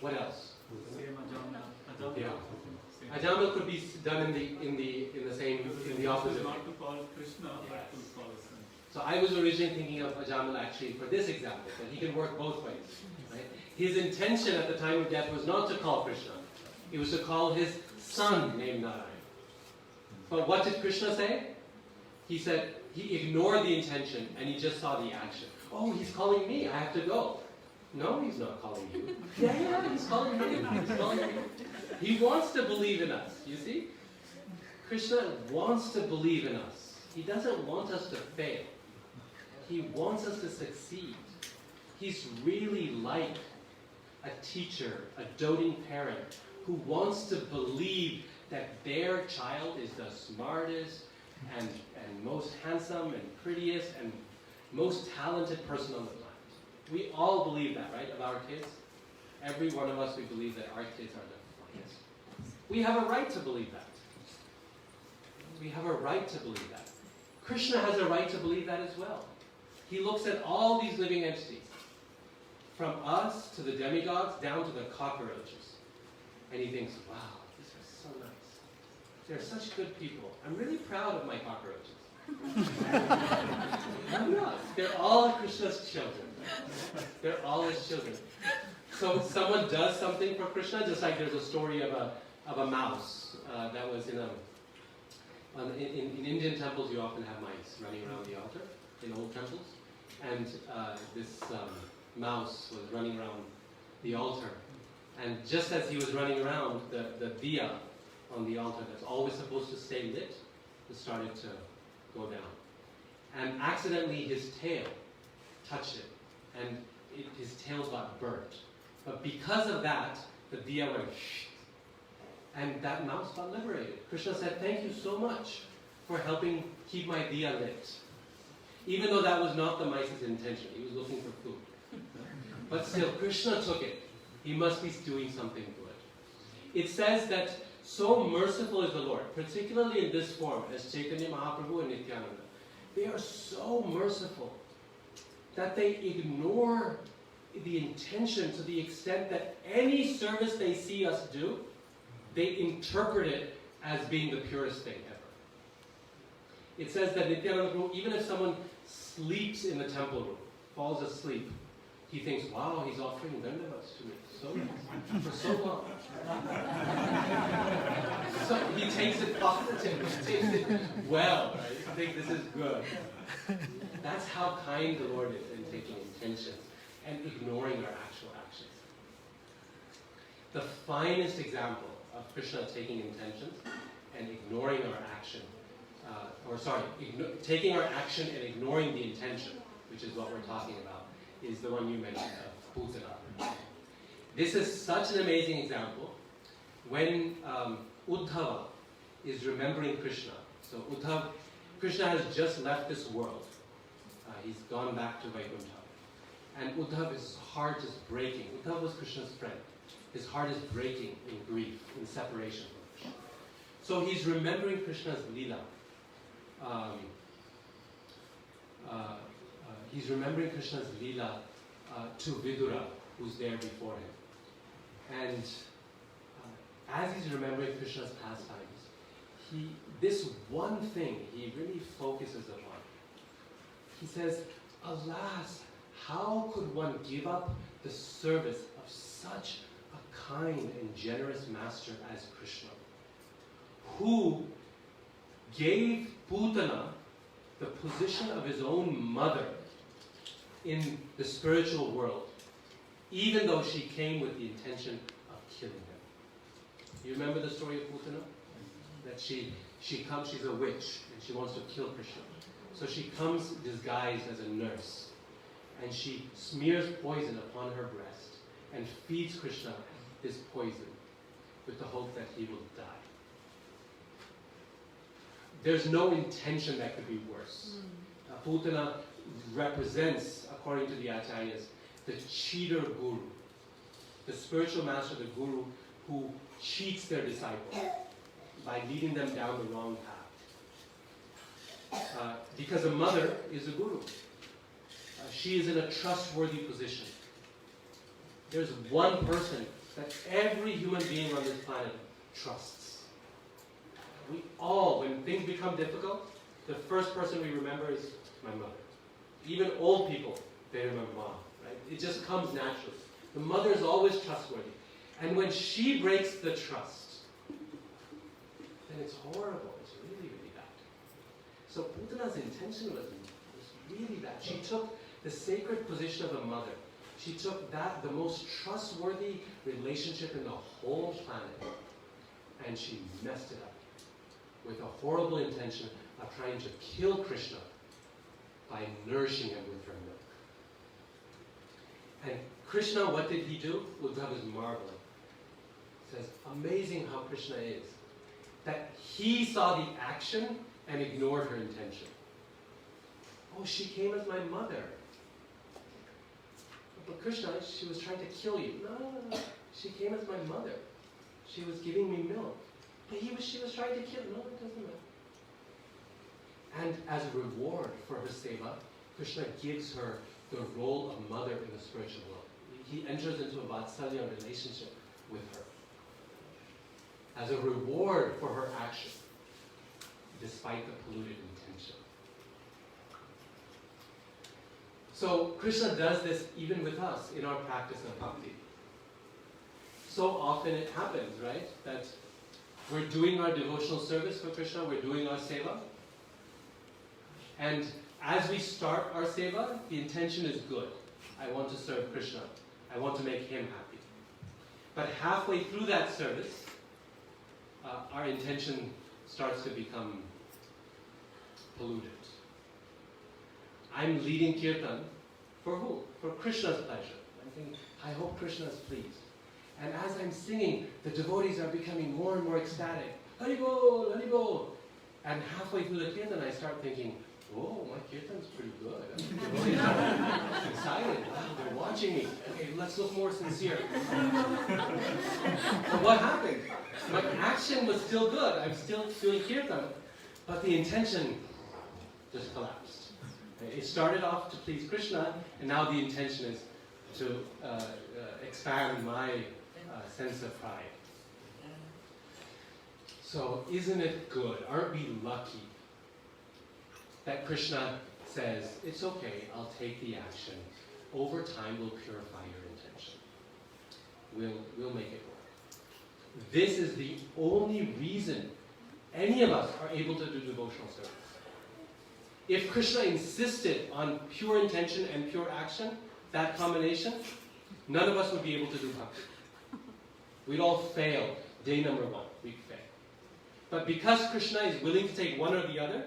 B: What else?
D: Same Ajamala.
B: Yeah. Ajamala could be done in the opposite.
D: Not to call Krishna, but to call Sun.
B: So I was originally thinking of Ajamala actually for this example, that he can work both ways. Right? His intention at the time of death was not to call Krishna. It was to call his son named Narayan. But what did Krishna say? He said, he ignored the intention and he just saw the action. Oh, he's calling me, I have to go. No, he's not calling you. Yeah, he's calling me. He's calling me. He wants to believe in us, you see? Krishna wants to believe in us. He doesn't want us to fail. He wants us to succeed. He's really like a teacher, a doting parent, who wants to believe that their child is the smartest and most handsome and prettiest and most talented person on the planet. We all believe that, right, of our kids? Every one of us, we believe that our kids are the finest. We have a right to believe that. We have a right to believe that. Krishna has a right to believe that as well. He looks at all these living entities, from us to the demigods down to the cockroaches. And he thinks, wow, these are so nice. They're such good people. I'm really proud of my cockroaches. I'm not. They're all Krishna's children. They're all his children. So someone does something for Krishna, just like there's a story of a mouse that was in Indian temples. You often have mice running around the altar in old temples. And this mouse was running around the altar. And just as he was running around, the diya on the altar that's always supposed to stay lit, it started to go down. And accidentally his tail touched it, and his tail got burnt. But because of that, the diya went shh, and that mouse got liberated. Krishna said, thank you so much for helping keep my diya lit. Even though that was not the mice's intention. He was looking for food. But still, Krishna took it. He must be doing something good. It says that so merciful is the Lord, particularly in this form, as Chaitanya Mahaprabhu and Nityananda. They are so merciful that they ignore the intention to the extent that any service they see us do, they interpret it as being the purest thing ever. It says that Nityananda Prabhu, even if someone sleeps in the temple room, falls asleep, he thinks, wow, he's offering dandavats to me for so long. So he takes it positive, he takes it well, right? I think this is good. That's how kind the Lord is in taking intentions and ignoring our actual actions. The finest example of Krishna taking intentions and ignoring our action, taking our action and ignoring the intention, which is what we're talking about, is the one you mentioned, of Putana. This is such an amazing example. When Uddhava is remembering Krishna, so Krishna has just left this world. He's gone back to Vaikuntha. And Uddhava's heart is breaking. Uddhava was Krishna's friend. His heart is breaking in grief, in separation from Krishna. So he's remembering Krishna's lila. He's remembering Krishna's lila to Vidura, who's there before him. And as he's remembering Krishna's pastimes, this one thing he really focuses upon. He says, alas, how could one give up the service of such a kind and generous master as Krishna, who gave Putana the position of his own mother in the spiritual world, even though she came with the intention of killing him. You remember the story of Putana? That she comes, she's a witch, and she wants to kill Krishna. So she comes disguised as a nurse, and she smears poison upon her breast and feeds Krishna this poison with the hope that he will die. There's no intention that could be worse. Putana represents, according to the acharyas, the cheater guru, the spiritual master, the guru, who cheats their disciples by leading them down the wrong path. Because a mother is a guru. She is in a trustworthy position. There's one person that every human being on this planet trusts. We all, when things become difficult, the first person we remember is my mother. Even old people, they remember mom, right? It just comes naturally. The mother is always trustworthy. And when she breaks the trust, then it's horrible. It's really, really bad. So Putana's intention was really bad. She took the sacred position of a mother. She took that, the most trustworthy relationship in the whole planet, and she messed it up with a horrible intention of trying to kill Krishna by nourishing him with her milk. And Krishna, what did he do? Uddhava is marveling. He says, amazing how Krishna is. That he saw the action and ignored her intention. Oh, she came as my mother. But Krishna, she was trying to kill you. No. She came as my mother. She was giving me milk. But she was trying to kill. No, it doesn't matter. And as a reward for her seva, Krishna gives her the role of mother in the spiritual world. He enters into a vatsalya relationship with her as a reward for her action, despite the polluted intention. So Krishna does this even with us in our practice of bhakti. So often it happens, right, that we're doing our devotional service for Krishna, we're doing our seva, and as we start our seva, the intention is good. I want to serve Krishna. I want to make him happy. But halfway through that service, our intention starts to become polluted. I'm leading kirtan for who? For Krishna's pleasure. I'm thinking, I hope Krishna is pleased. And as I'm singing, the devotees are becoming more and more ecstatic. Haribol, Haribol. And halfway through the kirtan, I start thinking, oh, my kirtan's pretty good. The devotees are excited. Wow, they're watching me. Okay, let's look more sincere. But what happened? My action was still good. I'm still doing kirtan. But the intention just collapsed. It started off to please Krishna, and now the intention is to expand my sense of pride. So isn't it good? Aren't we lucky that Krishna says, it's okay, I'll take the action. Over time, we'll purify your intention. We'll make it work. This is the only reason any of us are able to do devotional service. If Krishna insisted on pure intention and pure action, that combination, none of us would be able to do bhakti. We'd all fail. Day number one, we'd fail. But because Krishna is willing to take one or the other,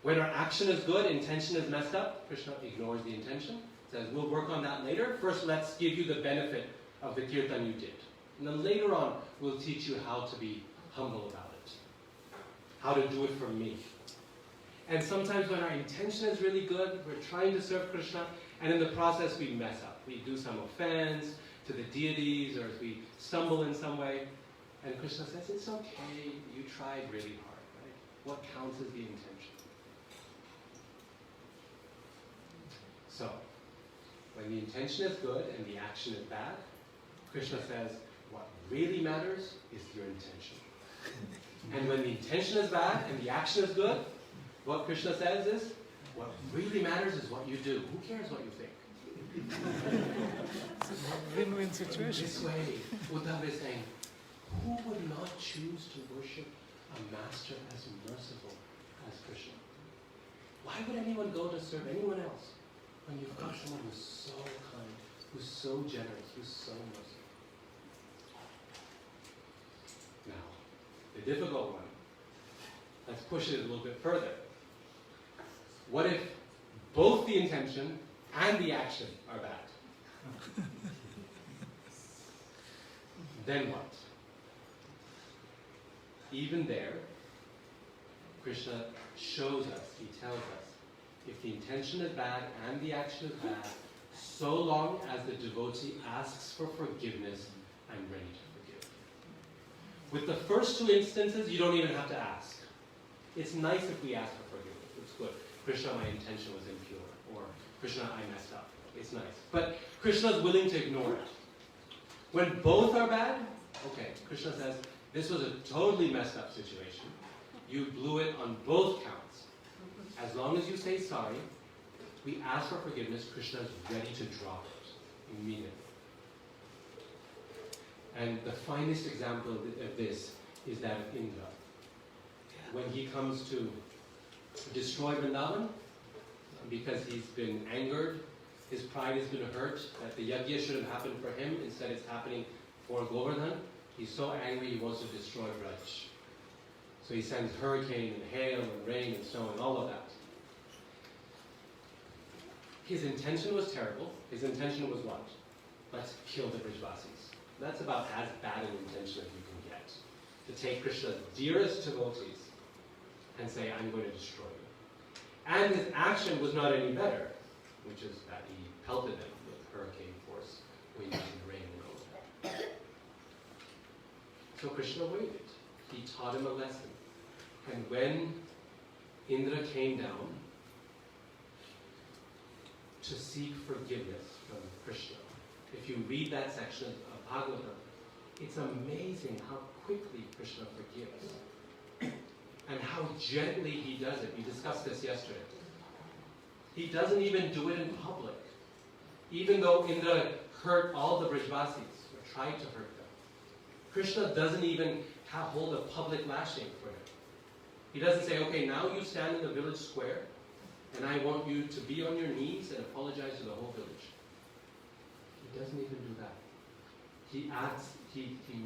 B: when our action is good, intention is messed up, Krishna ignores the intention, says, we'll work on that later. First, let's give you the benefit of the kirtan you did. And then later on, we'll teach you how to be humble about it. How to do it for me. And sometimes when our intention is really good, we're trying to serve Krishna, and in the process we mess up. We do some offense to the deities, or we stumble in some way. And Krishna says, it's okay, you tried really hard, right? What counts is the intention. So, when the intention is good and the action is bad, Krishna says, what really matters is your intention. And when the intention is bad and the action is good, what Krishna says is, what really matters is what you do. Who cares what you think?
C: It's a win-win situation.
B: This way, Uddhava is saying, who would not choose to worship a master as merciful as Krishna? Why would anyone go to serve anyone else when you've got someone who's so kind, who's so generous, who's so merciful? Now, the difficult one. Let's push it a little bit further. What if both the intention and the action are bad? Then what? Even there, Krishna shows us, he tells us, if the intention is bad and the action is bad, so long as the devotee asks for forgiveness, I'm ready to forgive. With the first two instances, you don't even have to ask. It's nice if we ask for forgiveness. It's good. Krishna, my intention was impure. Or, Krishna, I messed up. It's nice. But Krishna is willing to ignore it. When both are bad, okay, Krishna says, this was a totally messed up situation. You blew it on both counts. As long as you say sorry, we ask for forgiveness, Krishna is ready to drop it immediately. And the finest example of this is that of Indra. When he comes to destroy Vrindavan because he's been angered. His pride has been hurt that the yajna should have happened for him. Instead, it's happening for Govardhan. He's so angry he wants to destroy Braj. So he sends hurricane and hail and rain and snow and all of that. His intention was terrible. His intention was what? Let's kill the Brijvasis. That's about as bad an intention as you can get. To take Krishna's dearest devotees and say, I'm going to destroy you. And his action was not any better, which is that he pelted them with hurricane force, wind and rain and all of that. So Krishna waited. He taught him a lesson. And when Indra came down to seek forgiveness from Krishna, if you read that section of Bhagavatam, it's amazing how quickly Krishna forgives. And how gently he does it. We discussed this yesterday. He doesn't even do it in public. Even though Indra hurt all the Brijvasis, or tried to hurt them, Krishna doesn't even hold a public lashing for him. He doesn't say, okay, now you stand in the village square, and I want you to be on your knees and apologize to the whole village. He doesn't even do that. He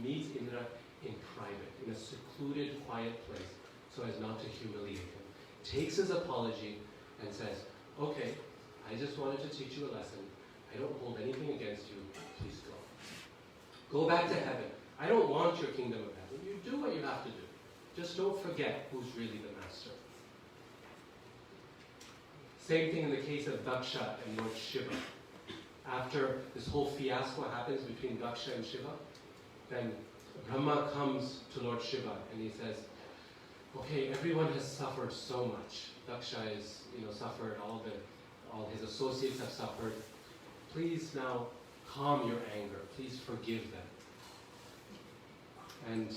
B: meets Indra in private, in a secluded, quiet place, so as not to humiliate him. Takes his apology and says, okay, I just wanted to teach you a lesson. I don't hold anything against you. Please go. Go back to heaven. I don't want your kingdom of heaven. You do what you have to do. Just don't forget who's really the master. Same thing in the case of Daksha and Lord Shiva. After this whole fiasco happens between Daksha and Shiva, then Brahma comes to Lord Shiva and he says, okay, everyone has suffered so much. Daksha has, suffered, all his associates have suffered. Please now calm your anger. Please forgive them. And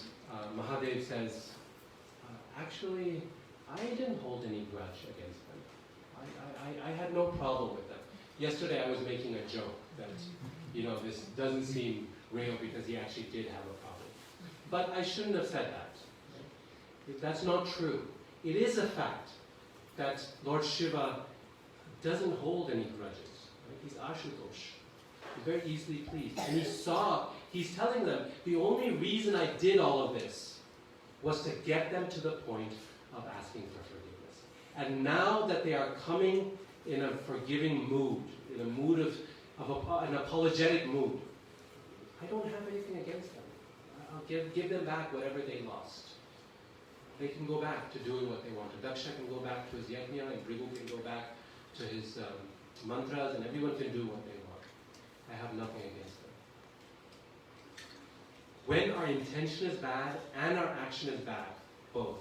B: Mahadev says, actually, I didn't hold any grudge against them. I had no problem with them. Yesterday I was making a joke that, this doesn't seem real because he actually did have a problem. But I shouldn't have said that. Right? That's not true. It is a fact that Lord Shiva doesn't hold any grudges. Right? He's Ashutosh. He's very easily pleased. And he's telling them, the only reason I did all of this was to get them to the point of asking for forgiveness. And now that they are coming in a forgiving mood, in a mood of an apologetic mood, I don't have anything against them. I'll give them back whatever they lost. They can go back to doing what they want. Daksha can go back to his yajna, and Bhrigu can go back to his mantras, and everyone can do what they want. I have nothing against them. When our intention is bad and our action is bad, both,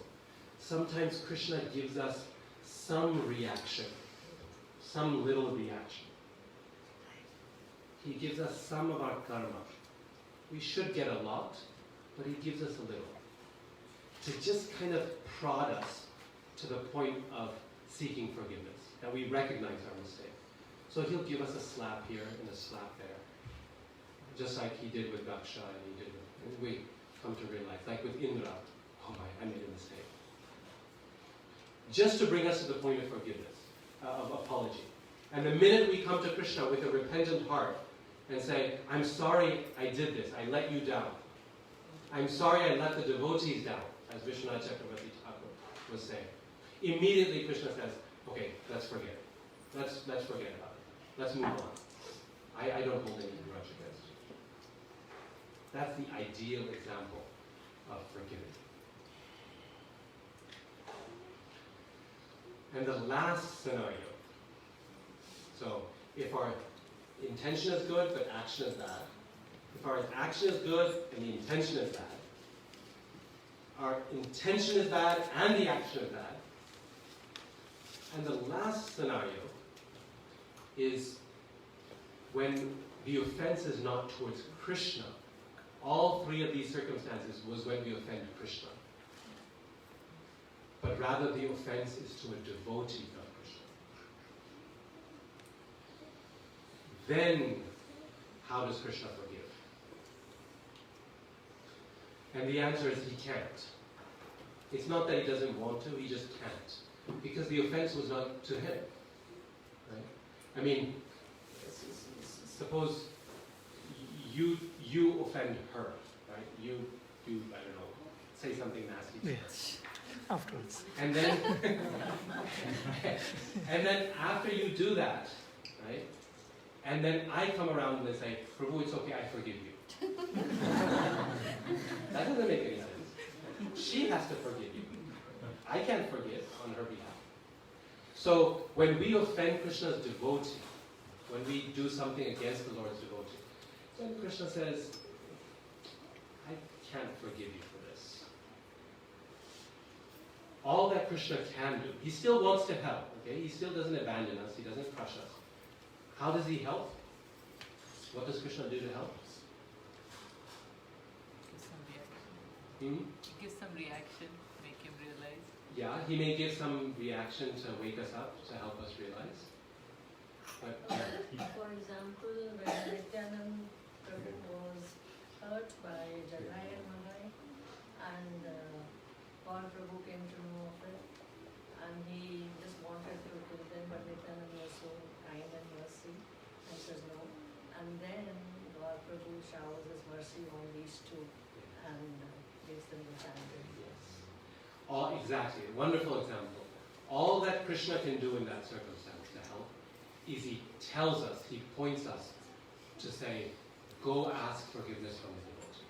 B: sometimes Krishna gives us some reaction, some little reaction. He gives us some of our karma. We should get a lot, but he gives us a little. To just kind of prod us to the point of seeking forgiveness, that we recognize our mistake. So he'll give us a slap here and a slap there, just like he did with Daksha and he did with, and we come to realize, like with Indra, oh my, I made a mistake. Just to bring us to the point of forgiveness, of apology. And the minute we come to Krishna with a repentant heart and say, I'm sorry I did this, I let you down. I'm sorry I let the devotees down, as Vishwanath Chakravarti Thakur was saying. Immediately Krishna says, okay, let's forget it. Let's forget about it. Let's move on. I don't hold any grudge against you. That's the ideal example of forgiving. And the last scenario. So, if our intention is good but action is bad, if our action is good and the intention is bad, our intention is bad and the action is bad, and the last scenario is when the offense is not towards Krishna. All three of these circumstances was when we offend Krishna. But rather the offense is to a devotee of Krishna. Then, how does Krishna forgive? And the answer is he can't. It's not that he doesn't want to, he just can't. because the offense was not to him. Right? I mean, suppose you offend her, right? You I don't know, say something nasty to her.
C: Yes. Afterwards.
B: And then, and then after you do that, right? And then I come around and say, Prabhu, it's okay, I forgive you. That doesn't make any sense. She has to forgive you. I can't forgive on her behalf. So when we offend Krishna's devotee, when we do something against the Lord's devotee, then Krishna says, I can't forgive you for this. All that Krishna can do, he still wants to help, okay? He still doesn't abandon us, he doesn't crush us. How does he help? What does Krishna do to help?
E: Give some reaction.
B: Hmm?
E: Give some reaction, make him realize.
B: Yeah, he may give some reaction to wake us up, to help us realize. But,
F: For example, when Nityanand Prabhu was hurt by Jagai and Magai, and Paul Prabhu came to know of it, and he just wanted to kill them, but Nityanand was so kind and mercy, and says no. And then God Prabhu showers his mercy on these two, and gives them the standard.
B: all, exactly, a wonderful example. All that Krishna can do in that circumstance to help is he tells us, he points us to say, go ask forgiveness from the devotee.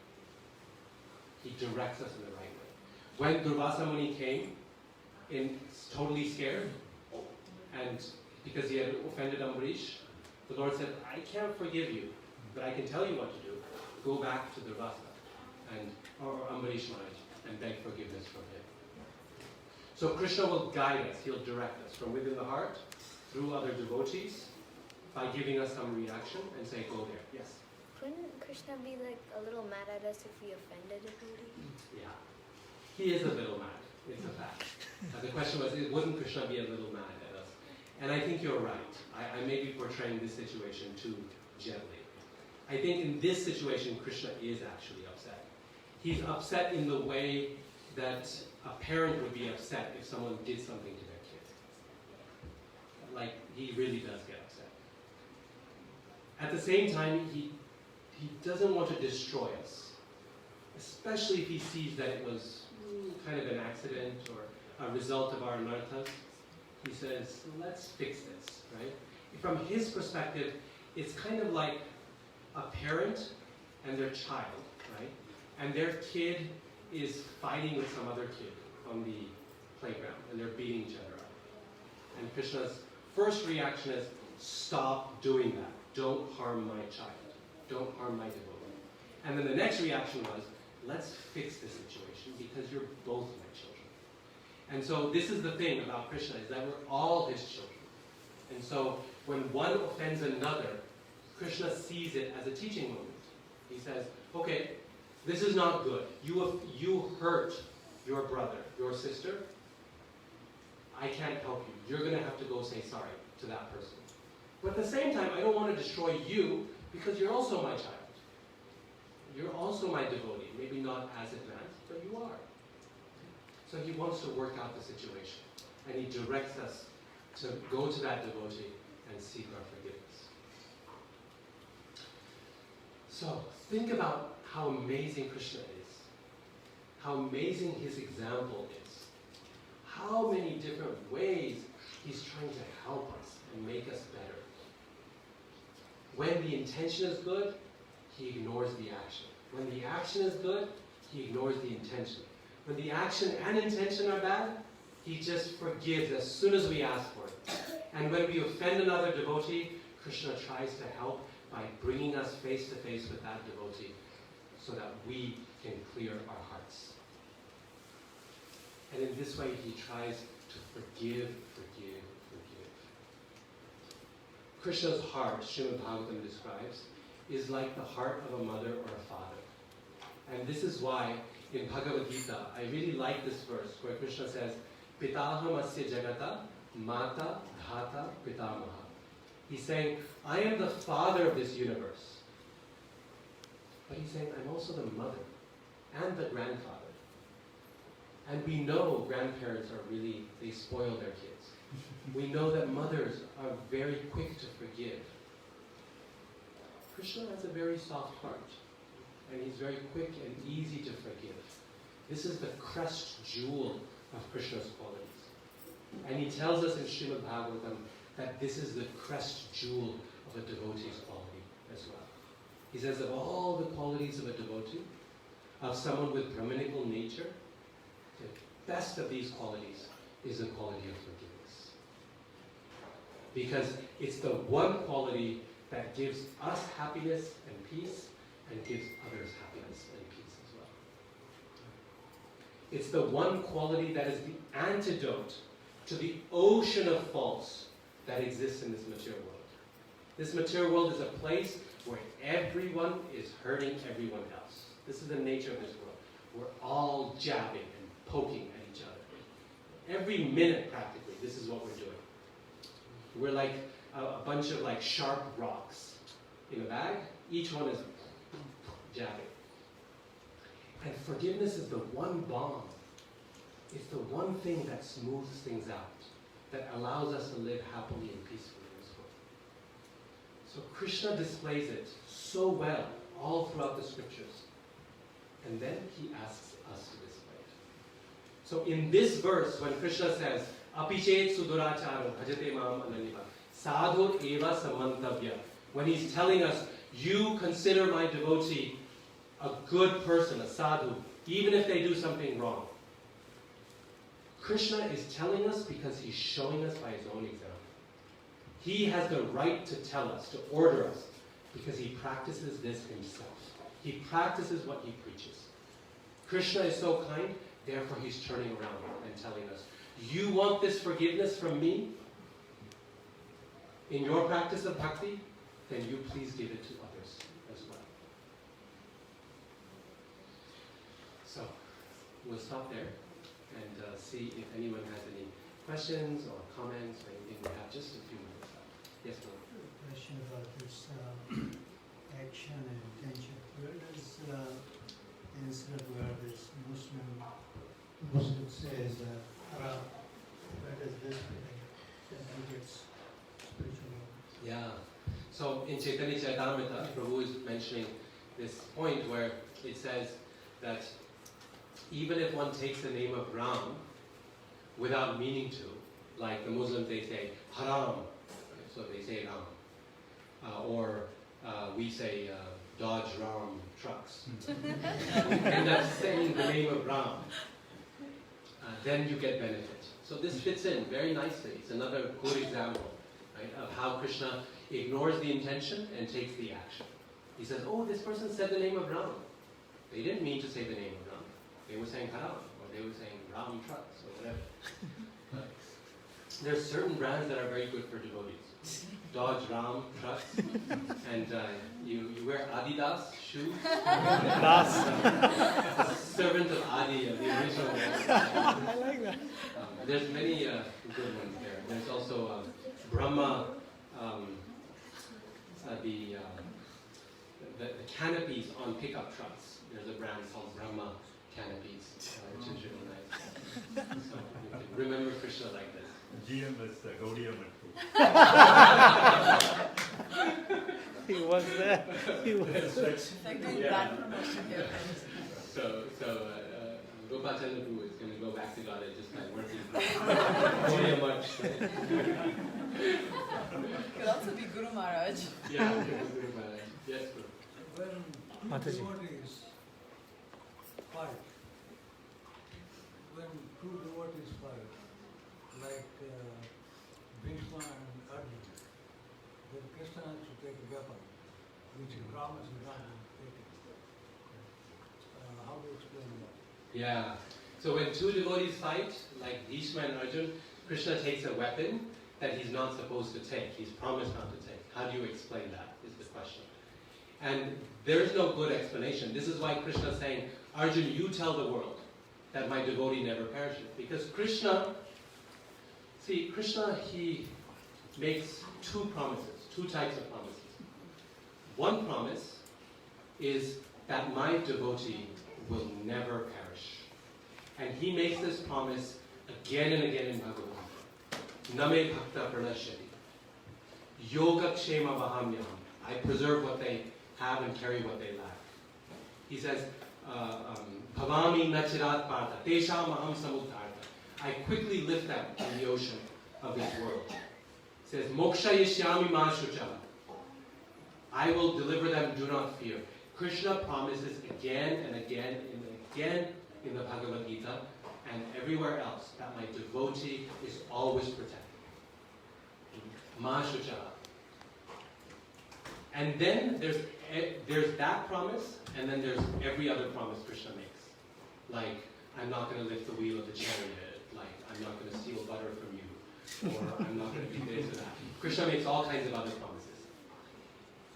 B: He directs us in the right way. When Durvasa Muni came, totally scared, and because he had offended Ambarish, the Lord said, I can't forgive you, but I can tell you what to do. Go back to Durvasa or Ambarish Maharaj and beg forgiveness from him. So Krishna will guide us, he'll direct us from within the heart, through other devotees, by giving us some reaction and say, go there. Yes?
G: Couldn't Krishna be like a little mad at us if we offended a devotee?
B: Yeah. He is a little mad. It's a fact. The question was, wouldn't Krishna be a little mad at us? And I think you're right. I may be portraying this situation too gently. I think in this situation, Krishna is actually upset. He's upset in the way that a parent would be upset if someone did something to their kid. Like, he really does get upset. At the same time, he doesn't want to destroy us, especially if he sees that it was kind of an accident or a result of our anarthas. He says, let's fix this, right? From his perspective, it's kind of like a parent and their child, right? And their kid is fighting with some other kid on the playground, and they're beating each other up. And Krishna's first reaction is, stop doing that. Don't harm my child. Don't harm my devotee. And then the next reaction was, let's fix the situation because you're both my children. And so this is the thing about Krishna, is that we're all his children. And so when one offends another, Krishna sees it as a teaching moment. He says, okay, this is not good. You hurt your brother, your sister. I can't help you. You're going to have to go say sorry to that person. But at the same time, I don't want to destroy you because you're also my child. You're also my devotee. Maybe not as advanced, but you are. So he wants to work out the situation. And he directs us to go to that devotee and seek our forgiveness. So think about how amazing Krishna is. How amazing his example is. How many different ways he's trying to help us and make us better. When the intention is good, he ignores the action. When the action is good, he ignores the intention. When the action and intention are bad, he just forgives as soon as we ask for it. And when we offend another devotee, Krishna tries to help by bringing us face to face with that devotee so that we can clear our hearts. And in this way, he tries to forgive. Krishna's heart, Srimad Bhagavatam describes, is like the heart of a mother or a father. And this is why in Bhagavad Gita, I really like this verse where Krishna says, Pitaham asya jagata, mata dhata pitamaha. He's saying, I am the father of this universe. But he's saying, I'm also the mother and the grandfather. And we know grandparents are really, they spoil their kids. We know that mothers are very quick to forgive. Krishna has a very soft heart, and he's very quick and easy to forgive. This is the crest jewel of Krishna's qualities. And he tells us in Srimad Bhagavatam that this is the crest jewel of a devotee's quality as well. He says of all the qualities of a devotee, of someone with Brahminical nature, the best of these qualities is the quality of forgiveness. Because it's the one quality that gives us happiness and peace, and gives others happiness and peace as well. It's the one quality that is the antidote to the ocean of faults that exists in this material world. This material world is a place where everyone is hurting everyone else. This is the nature of this world. We're all jabbing and poking at each other. Every minute, practically, this is what we're doing. We're like a bunch of like sharp rocks in a bag. Each one is jabbing. And forgiveness is the one balm. It's the one thing that smooths things out, that allows us to live happily and peacefully in this world. So Krishna displays it so well all throughout the scriptures. And then he asks us to display it. So in this verse, when Krishna says, Apichet suduracharo bhajate mam ananiva, sadhu eva samantavya, when he's telling us, you consider my devotee a good person, a sadhu, even if they do something wrong. Krishna is telling us because he's showing us by his own example. He has the right to tell us, to order us, because he practices this himself. He practices what he preaches. Krishna is so kind, therefore he's turning around and telling us, you want this forgiveness from me? In your practice of bhakti, then you please give it to others as well. So, we'll stop there and see if anyone has any questions or comments or anything. We have just a few minutes left. Yes, ma'am.
H: Question about this action and intention. Where does instead where this Muslim says haram, where does this that he gets spiritual?
B: Yeah. So in Chaitanya Charitamrita, Prabhu is mentioning this point where it says that even if one takes the name of Ram without meaning to, like the Muslims, they say haram, so they say Ram. Or we say Dodge Ram trucks. We end up saying the name of Ram. Then you get benefit. So this fits in very nicely. It's another good example, right, of how Krishna ignores the intention and takes the action. He says, oh, this person said the name of Ram. They didn't mean to say the name of Ram. They were saying haram, or they were saying Ram trucks, or whatever. But there's certain brands that are very good for devotees. Dodge Ram trucks, and you wear Adidas shoes. Servant of Adi, of the original.
C: I like that.
B: There's many good ones there. There's also Brahma, the canopies on pickup trucks. There's a brand called Brahma canopies, which is really nice. So you can remember Krishna like this.
I: GM is Gaudiya Mattu.
C: He was there. He was there.
E: It's like doing
B: Yeah.
E: brand promotion here.
B: So Gopachandra Prabhu is going to go back to God and just like working very much.
E: Could also be Guru Maharaj.
B: Yeah, Guru Maharaj. Yes, Guru.
H: When two
C: Mataji.
H: devotees fight, like Bhishma and Arjuna, then Krishna has to take a weapon, which he promised not to take it. How do you explain that?
B: Yeah. So when two devotees fight, like Bhishma and Arjuna, Krishna takes a weapon that he's not supposed to take. He's promised not to take. How do you explain that, is the question. And there's no good explanation. This is why Krishna is saying, Arjuna, you tell the world that my devotee never perishes. Because Krishna, he makes two promises, two types of promises. One promise is that my devotee will never perish. And he makes this promise again and again in Bhagavad Gita. Name bhakta pranashyati. Yoga kshema vahamyam. I preserve what they have and carry what they lack. He says, bhavami nachirat partha. Tesham aham samudharta. I quickly lift them in the ocean of this world. He says, moksha yishyami ma shucha. I will deliver them, do not fear. Krishna promises again and again and again in the Bhagavad Gita and everywhere else that my devotee is always protected. Ma shucha. And then there's that promise, and then there's every other promise Krishna makes. Like, I'm not going to lift the wheel of the chariot. Like, I'm not going to steal butter from you. Or I'm not going to do this or that. Krishna makes all kinds of other promises.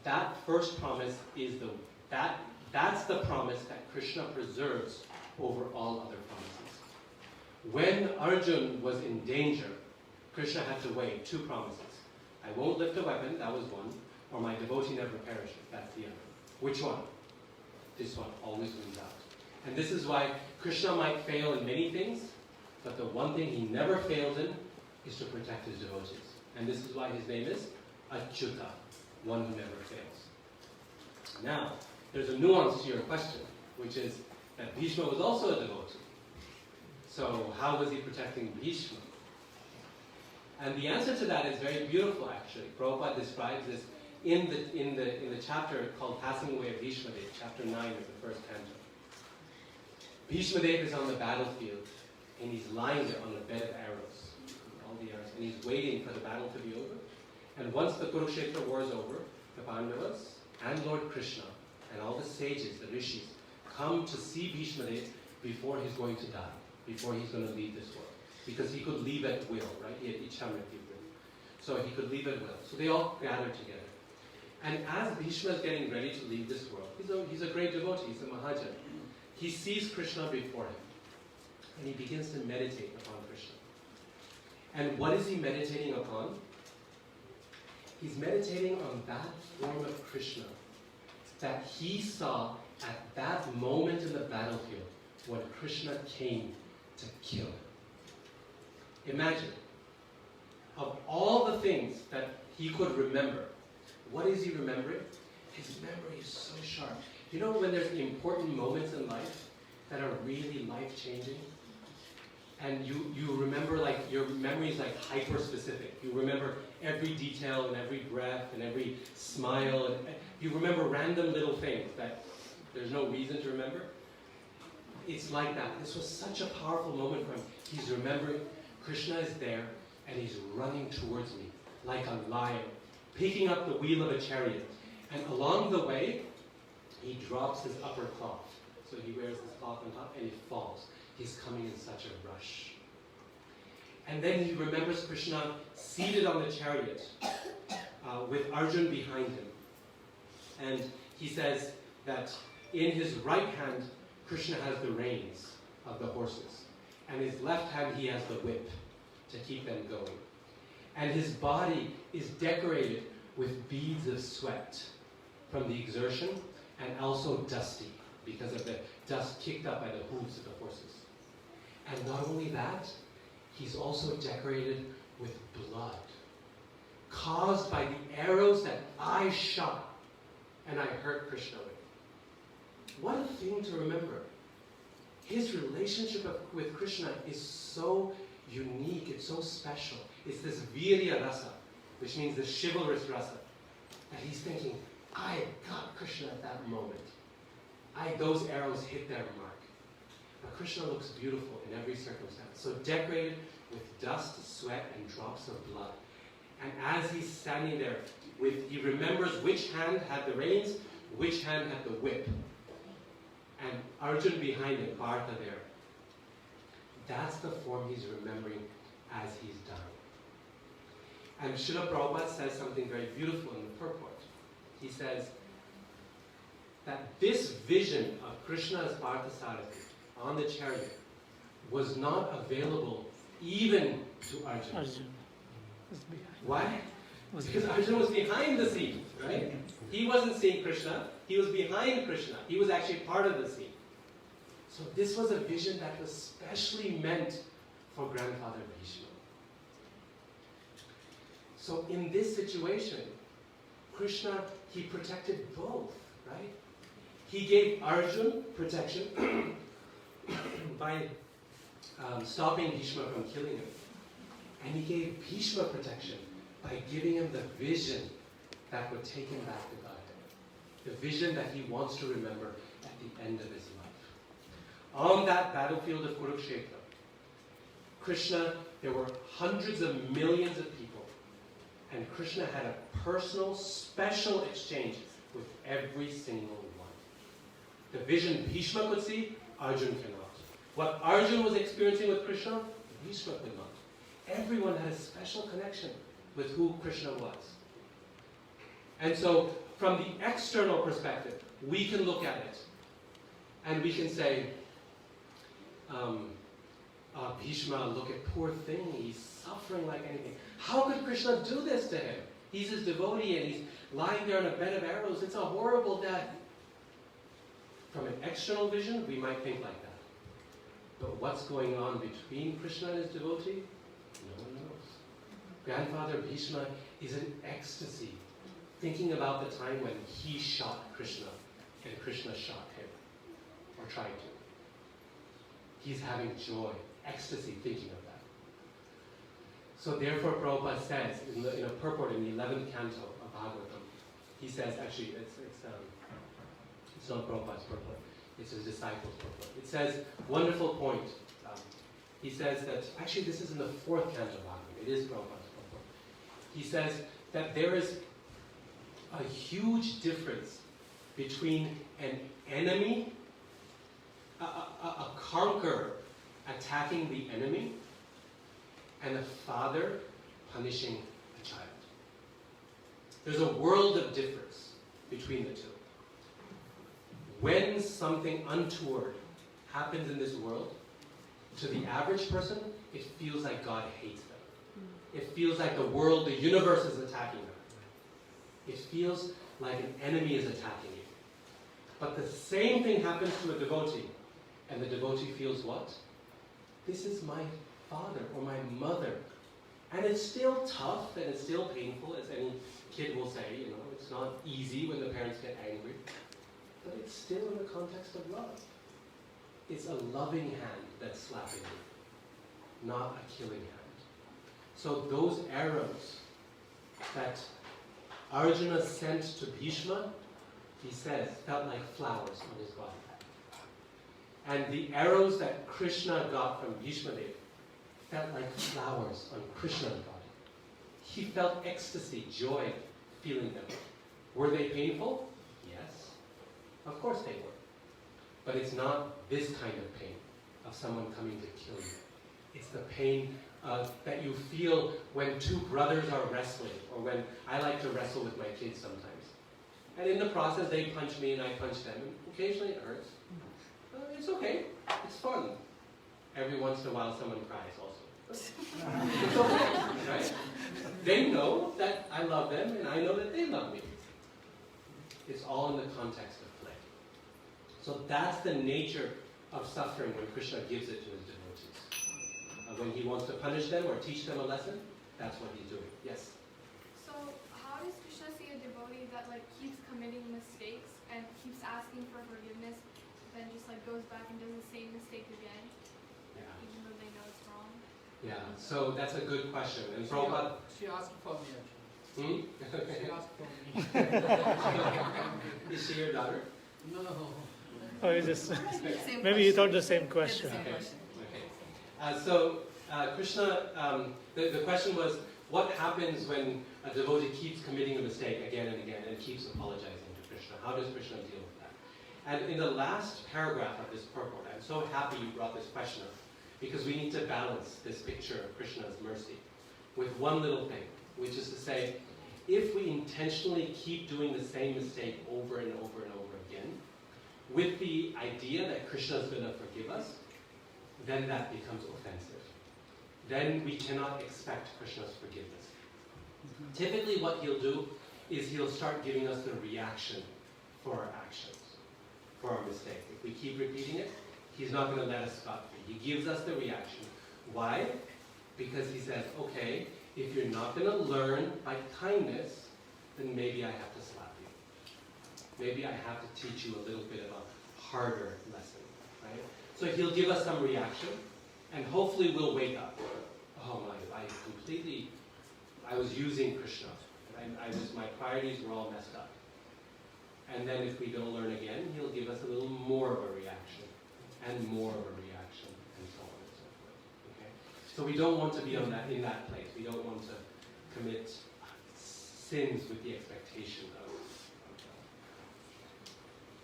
B: That first promise is that's the promise that Krishna preserves over all other promises. When Arjun was in danger, Krishna had to weigh two promises. I won't lift a weapon, that was one, or my devotee never perishes, that's the other. Which one? This one always wins out. And this is why Krishna might fail in many things, but the one thing he never fails in is to protect his devotees. And this is why his name is Achyuta, one who never fails. Now, there's a nuance to your question, which is that Bhishma was also a devotee. So how was he protecting Bhishma? And the answer to that is very beautiful, actually. Prabhupada describes this in the chapter called Passing Away of Bhishma Dev, chapter 9 of the first canto. Bhishma Dev is on the battlefield, and he's lying there on a bed of arrows, all the arrows, and he's waiting for the battle to be over. And once the Kurukshetra war is over, the Pandavas and Lord Krishna and all the sages, the rishis, come to see Bhishma Dev before he's going to die, before he's going to leave this world. Because he could leave at will, right? He had Ichamriti. So he could leave at will. So they all gather together. And as Bhishma is getting ready to leave this world, he's a great devotee, he's a Mahajan. He sees Krishna before him. And he begins to meditate upon Krishna. And what is he meditating upon? He's meditating on that form of Krishna that he saw at that moment in the battlefield when Krishna came to kill him. Imagine, of all the things that he could remember, what is he remembering? His memory is so sharp. You know when there's important moments in life that are really life-changing? And you remember, like, your memory is like hyper-specific. You remember every detail and every breath and every smile. And you remember random little things that there's no reason to remember. It's like that. This was such a powerful moment for him. He's remembering Krishna is there and he's running towards me like a lion, picking up the wheel of a chariot. And along the way, he drops his upper cloth. So he wears this cloth on top and he falls. He's coming in such a rush. And then he remembers Krishna seated on the chariot with Arjun behind him. And he says that in his right hand, Krishna has the reins of the horses. And his left hand, he has the whip to keep them going. And his body is decorated with beads of sweat from the exertion and also dusty because of the dust kicked up by the hooves of the horses. And not only that, he's also decorated with blood caused by the arrows that I shot and I hurt Krishna with. What a thing to remember. His relationship with Krishna is so unique, it's so special. It's this virya rasa, which means the chivalrous rasa. And he's thinking, I got Krishna at that moment. Those arrows hit their mark. But Krishna looks beautiful in every circumstance. So decorated with dust, sweat, and drops of blood. And as he's standing there, he remembers which hand had the reins, which hand had the whip. And Arjun behind him, Partha there. That's the form he's remembering as he's dying. And Srila Prabhupada says something very beautiful in the purport. He says that this vision of Krishna as Parthasarathi on the chariot was not available even to Arjuna.
C: Arjun was behind.
B: Why? Because Arjuna was behind the scene, right? He wasn't seeing Krishna, he was behind Krishna. He was actually part of the scene. So this was a vision that was specially meant for grandfather Bhishma. So in this situation, Krishna, he protected both, right? He gave Arjun protection by stopping Bhishma from killing him. And he gave Bhishma protection by giving him the vision that would take him back to Godhead. The vision that he wants to remember at the end of his life. On that battlefield of Kurukshetra, Krishna, there were hundreds of millions of people. And Krishna had a personal, special exchange with every single one. The vision Bhishma could see, Arjun cannot. What Arjun was experiencing with Krishna, Bhishma could not. Everyone had a special connection with who Krishna was. And so, from the external perspective, we can look at it and we can say, Bhishma, look at poor thing, he's suffering like anything. How could Krishna do this to him? He's his devotee and he's lying there on a bed of arrows. It's a horrible death. From an external vision, we might think like that. But what's going on between Krishna and his devotee? No one knows. Grandfather Bhishma is in ecstasy, thinking about the time when he shot Krishna and Krishna shot him, or tried to. He's having joy, ecstasy, thinking of that. So therefore Prabhupada says, in a purport in the 11th canto of Bhagavatam, he says, actually, it's not Prabhupada's purport, it's his disciples' purport. It says, wonderful point. He says that, actually this is in the 4th canto of Bhagavatam, it is Prabhupada's purport. He says that there is a huge difference between an enemy, a conqueror attacking the enemy, and a father punishing a child. There's a world of difference between the two. When something untoward happens in this world, to the average person, it feels like God hates them. It feels like the world, the universe is attacking them. It feels like an enemy is attacking you. But the same thing happens to a devotee, and the devotee feels what? This is my father or my mother. And it's still tough and it's still painful, as any kid will say, it's not easy when the parents get angry. But it's still in the context of love. It's a loving hand that's slapping you, not a killing hand. So those arrows that Arjuna sent to Bhishma, he says, felt like flowers on his body. And the arrows that Krishna got from Bhishma Dev felt like flowers on Krishna's body. He felt ecstasy, joy, feeling them. Were they painful? Yes. Of course they were. But it's not this kind of pain of someone coming to kill you. It's the pain that you feel when two brothers are wrestling, or when I like to wrestle with my kids sometimes. And in the process, they punch me and I punch them, and occasionally it hurts. It's okay. It's fun. Every once in a while, someone cries also. It's okay, right? They know that I love them, and I know that they love me. It's all in the context of play. So that's the nature of suffering when Krishna gives it to his devotees. When he wants to punish them or teach them a lesson, that's what he's doing. Yes?
J: So how does Krishna see a devotee that keeps committing mistakes and keeps asking for forgiveness, then just goes back and does the same mistake again, even though they know it's wrong?
B: Yeah, so that's a good question. And Prabhupada...
D: She asked for me
B: Hmm?
D: actually. She asked for me.
B: Is she your daughter?
D: No.
C: Oh, you just
E: Same
C: maybe you
E: question.
C: thought the same question.
E: Same
B: Okay.
E: question.
B: Okay. So Krishna, the question was, what happens when a devotee keeps committing a mistake again and again and keeps apologizing to Krishna? How does Krishna deal with that? And in the last paragraph of this purport, I'm so happy you brought this question up, because we need to balance this picture of Krishna's mercy with one little thing, which is to say, if we intentionally keep doing the same mistake over and over and over again, with the idea that Krishna is going to forgive us, then that becomes offensive. Then we cannot expect Krishna's forgiveness. Typically what he'll do is he'll start giving us the reaction for our actions, for our mistake. If we keep repeating it, He's not going to let us scot-free. He gives us the reaction. Why? Because he says, okay, if you're not going to learn by kindness, then maybe I have to slap you. Maybe I have to teach you a little bit of a harder lesson, right? So he'll give us some reaction, and hopefully we'll wake up. Oh my, I was using Krishna. My priorities were all messed up. And then if we don't learn again, he'll give us a little more of a reaction, and more of a reaction, and so on and so forth. Okay? So we don't want to be in that place. We don't want to commit sins with the expectation of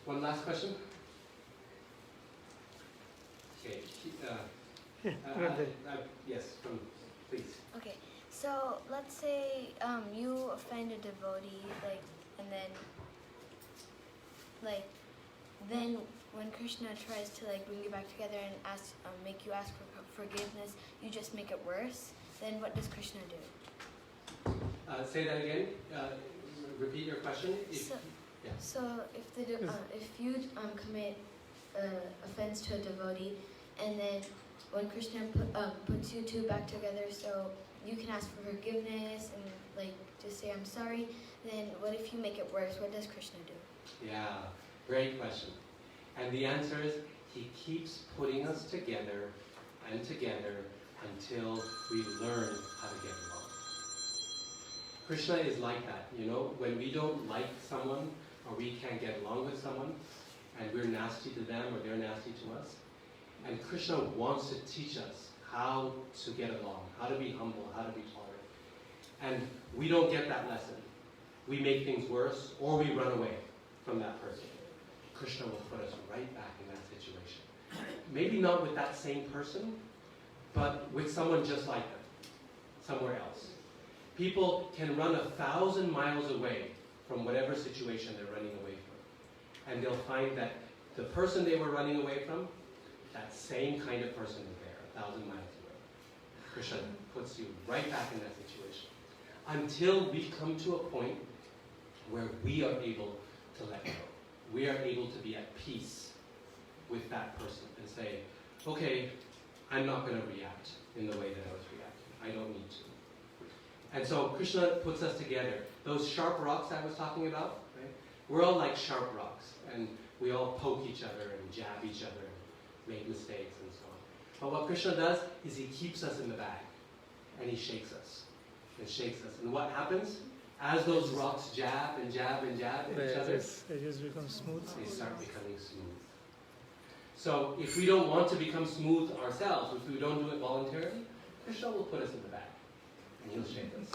B: One last question? Okay. Yes, please.
G: Okay, so let's say you offend a devotee, and then when Krishna tries to bring you back together and make you ask for forgiveness, you just make it worse. Then what does Krishna do?
B: Say that again. Repeat your question.
G: So if you commit offense to a devotee, and then when Krishna puts you two back together, so you can ask for forgiveness and just say I'm sorry, then what if you make it worse? What does Krishna do?
B: Yeah, great question. And the answer is he keeps putting us together and together until we learn how to get along. Krishna is like that, when we don't like someone or we can't get along with someone and we're nasty to them or they're nasty to us. And Krishna wants to teach us how to get along, how to be humble, how to be tolerant. And we don't get that lesson. We make things worse or we run away from that person. Krishna will put us right back in that situation. Maybe not with that same person, but with someone just like them, somewhere else. People can run 1,000 miles away from whatever situation they're running away from. And they'll find that the person they were running away from, that same kind of person is there, 1,000 miles away. Krishna puts you right back in that situation. Until we come to a point where we are able to let go. We are able to be at peace with that person and say, okay, I'm not going to react in the way that I was reacting. I don't need to. And so Krishna puts us together. Those sharp rocks I was talking about, right? We're all like sharp rocks, and we all poke each other and jab each other and make mistakes and so on. But what Krishna does is he keeps us in the bag, and he shakes us and shakes us. And what happens? As those rocks jab and jab and jab at each other,
C: they just become smooth.
B: They start becoming smooth. So if we don't want to become smooth ourselves, if we don't do it voluntarily, Krishna will put us in the bag. And he'll shake us.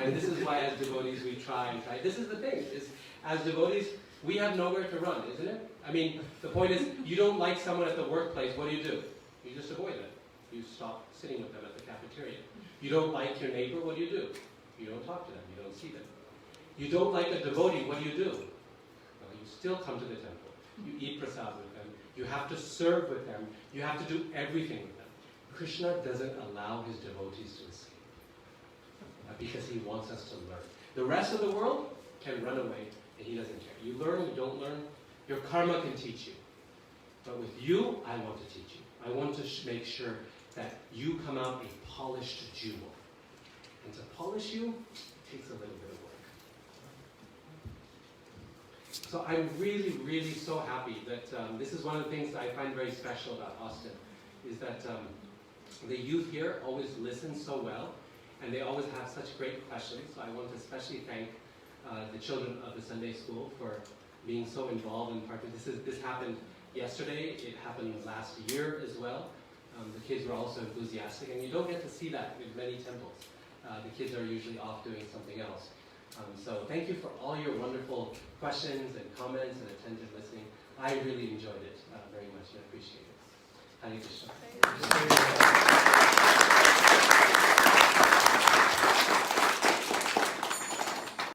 B: And this is why as devotees we try and try. This is the thing, is as devotees, we have nowhere to run, isn't it? I mean, the point is, you don't like someone at the workplace, what do? You just avoid them. You stop sitting with them at the cafeteria. You don't like your neighbor, what do? You don't talk to them, you don't see them. You don't like a devotee, what do? Well, you still come to the temple. You eat prasad with them. You have to serve with them. You have to do everything with them. Krishna doesn't allow his devotees to escape. Because he wants us to learn. The rest of the world can run away, and he doesn't care. You learn, you don't learn, your karma can teach you. But with you, I want to teach you. I want to make sure that you come out a polished jewel. And to polish you takes a little bit of work. So I'm really, really so happy that this is one of the things that I find very special about Austin, is that the youth here always listen so well, and they always have such great questions. So I want to especially thank the children of the Sunday school for being so involved in participating. This happened yesterday. It happened last year as well. The kids were also enthusiastic, and you don't get to see that in many temples. The kids are usually off doing something else. So thank you for all your wonderful questions and comments and attentive listening. I really enjoyed it very much and appreciate it. Hare Krishna.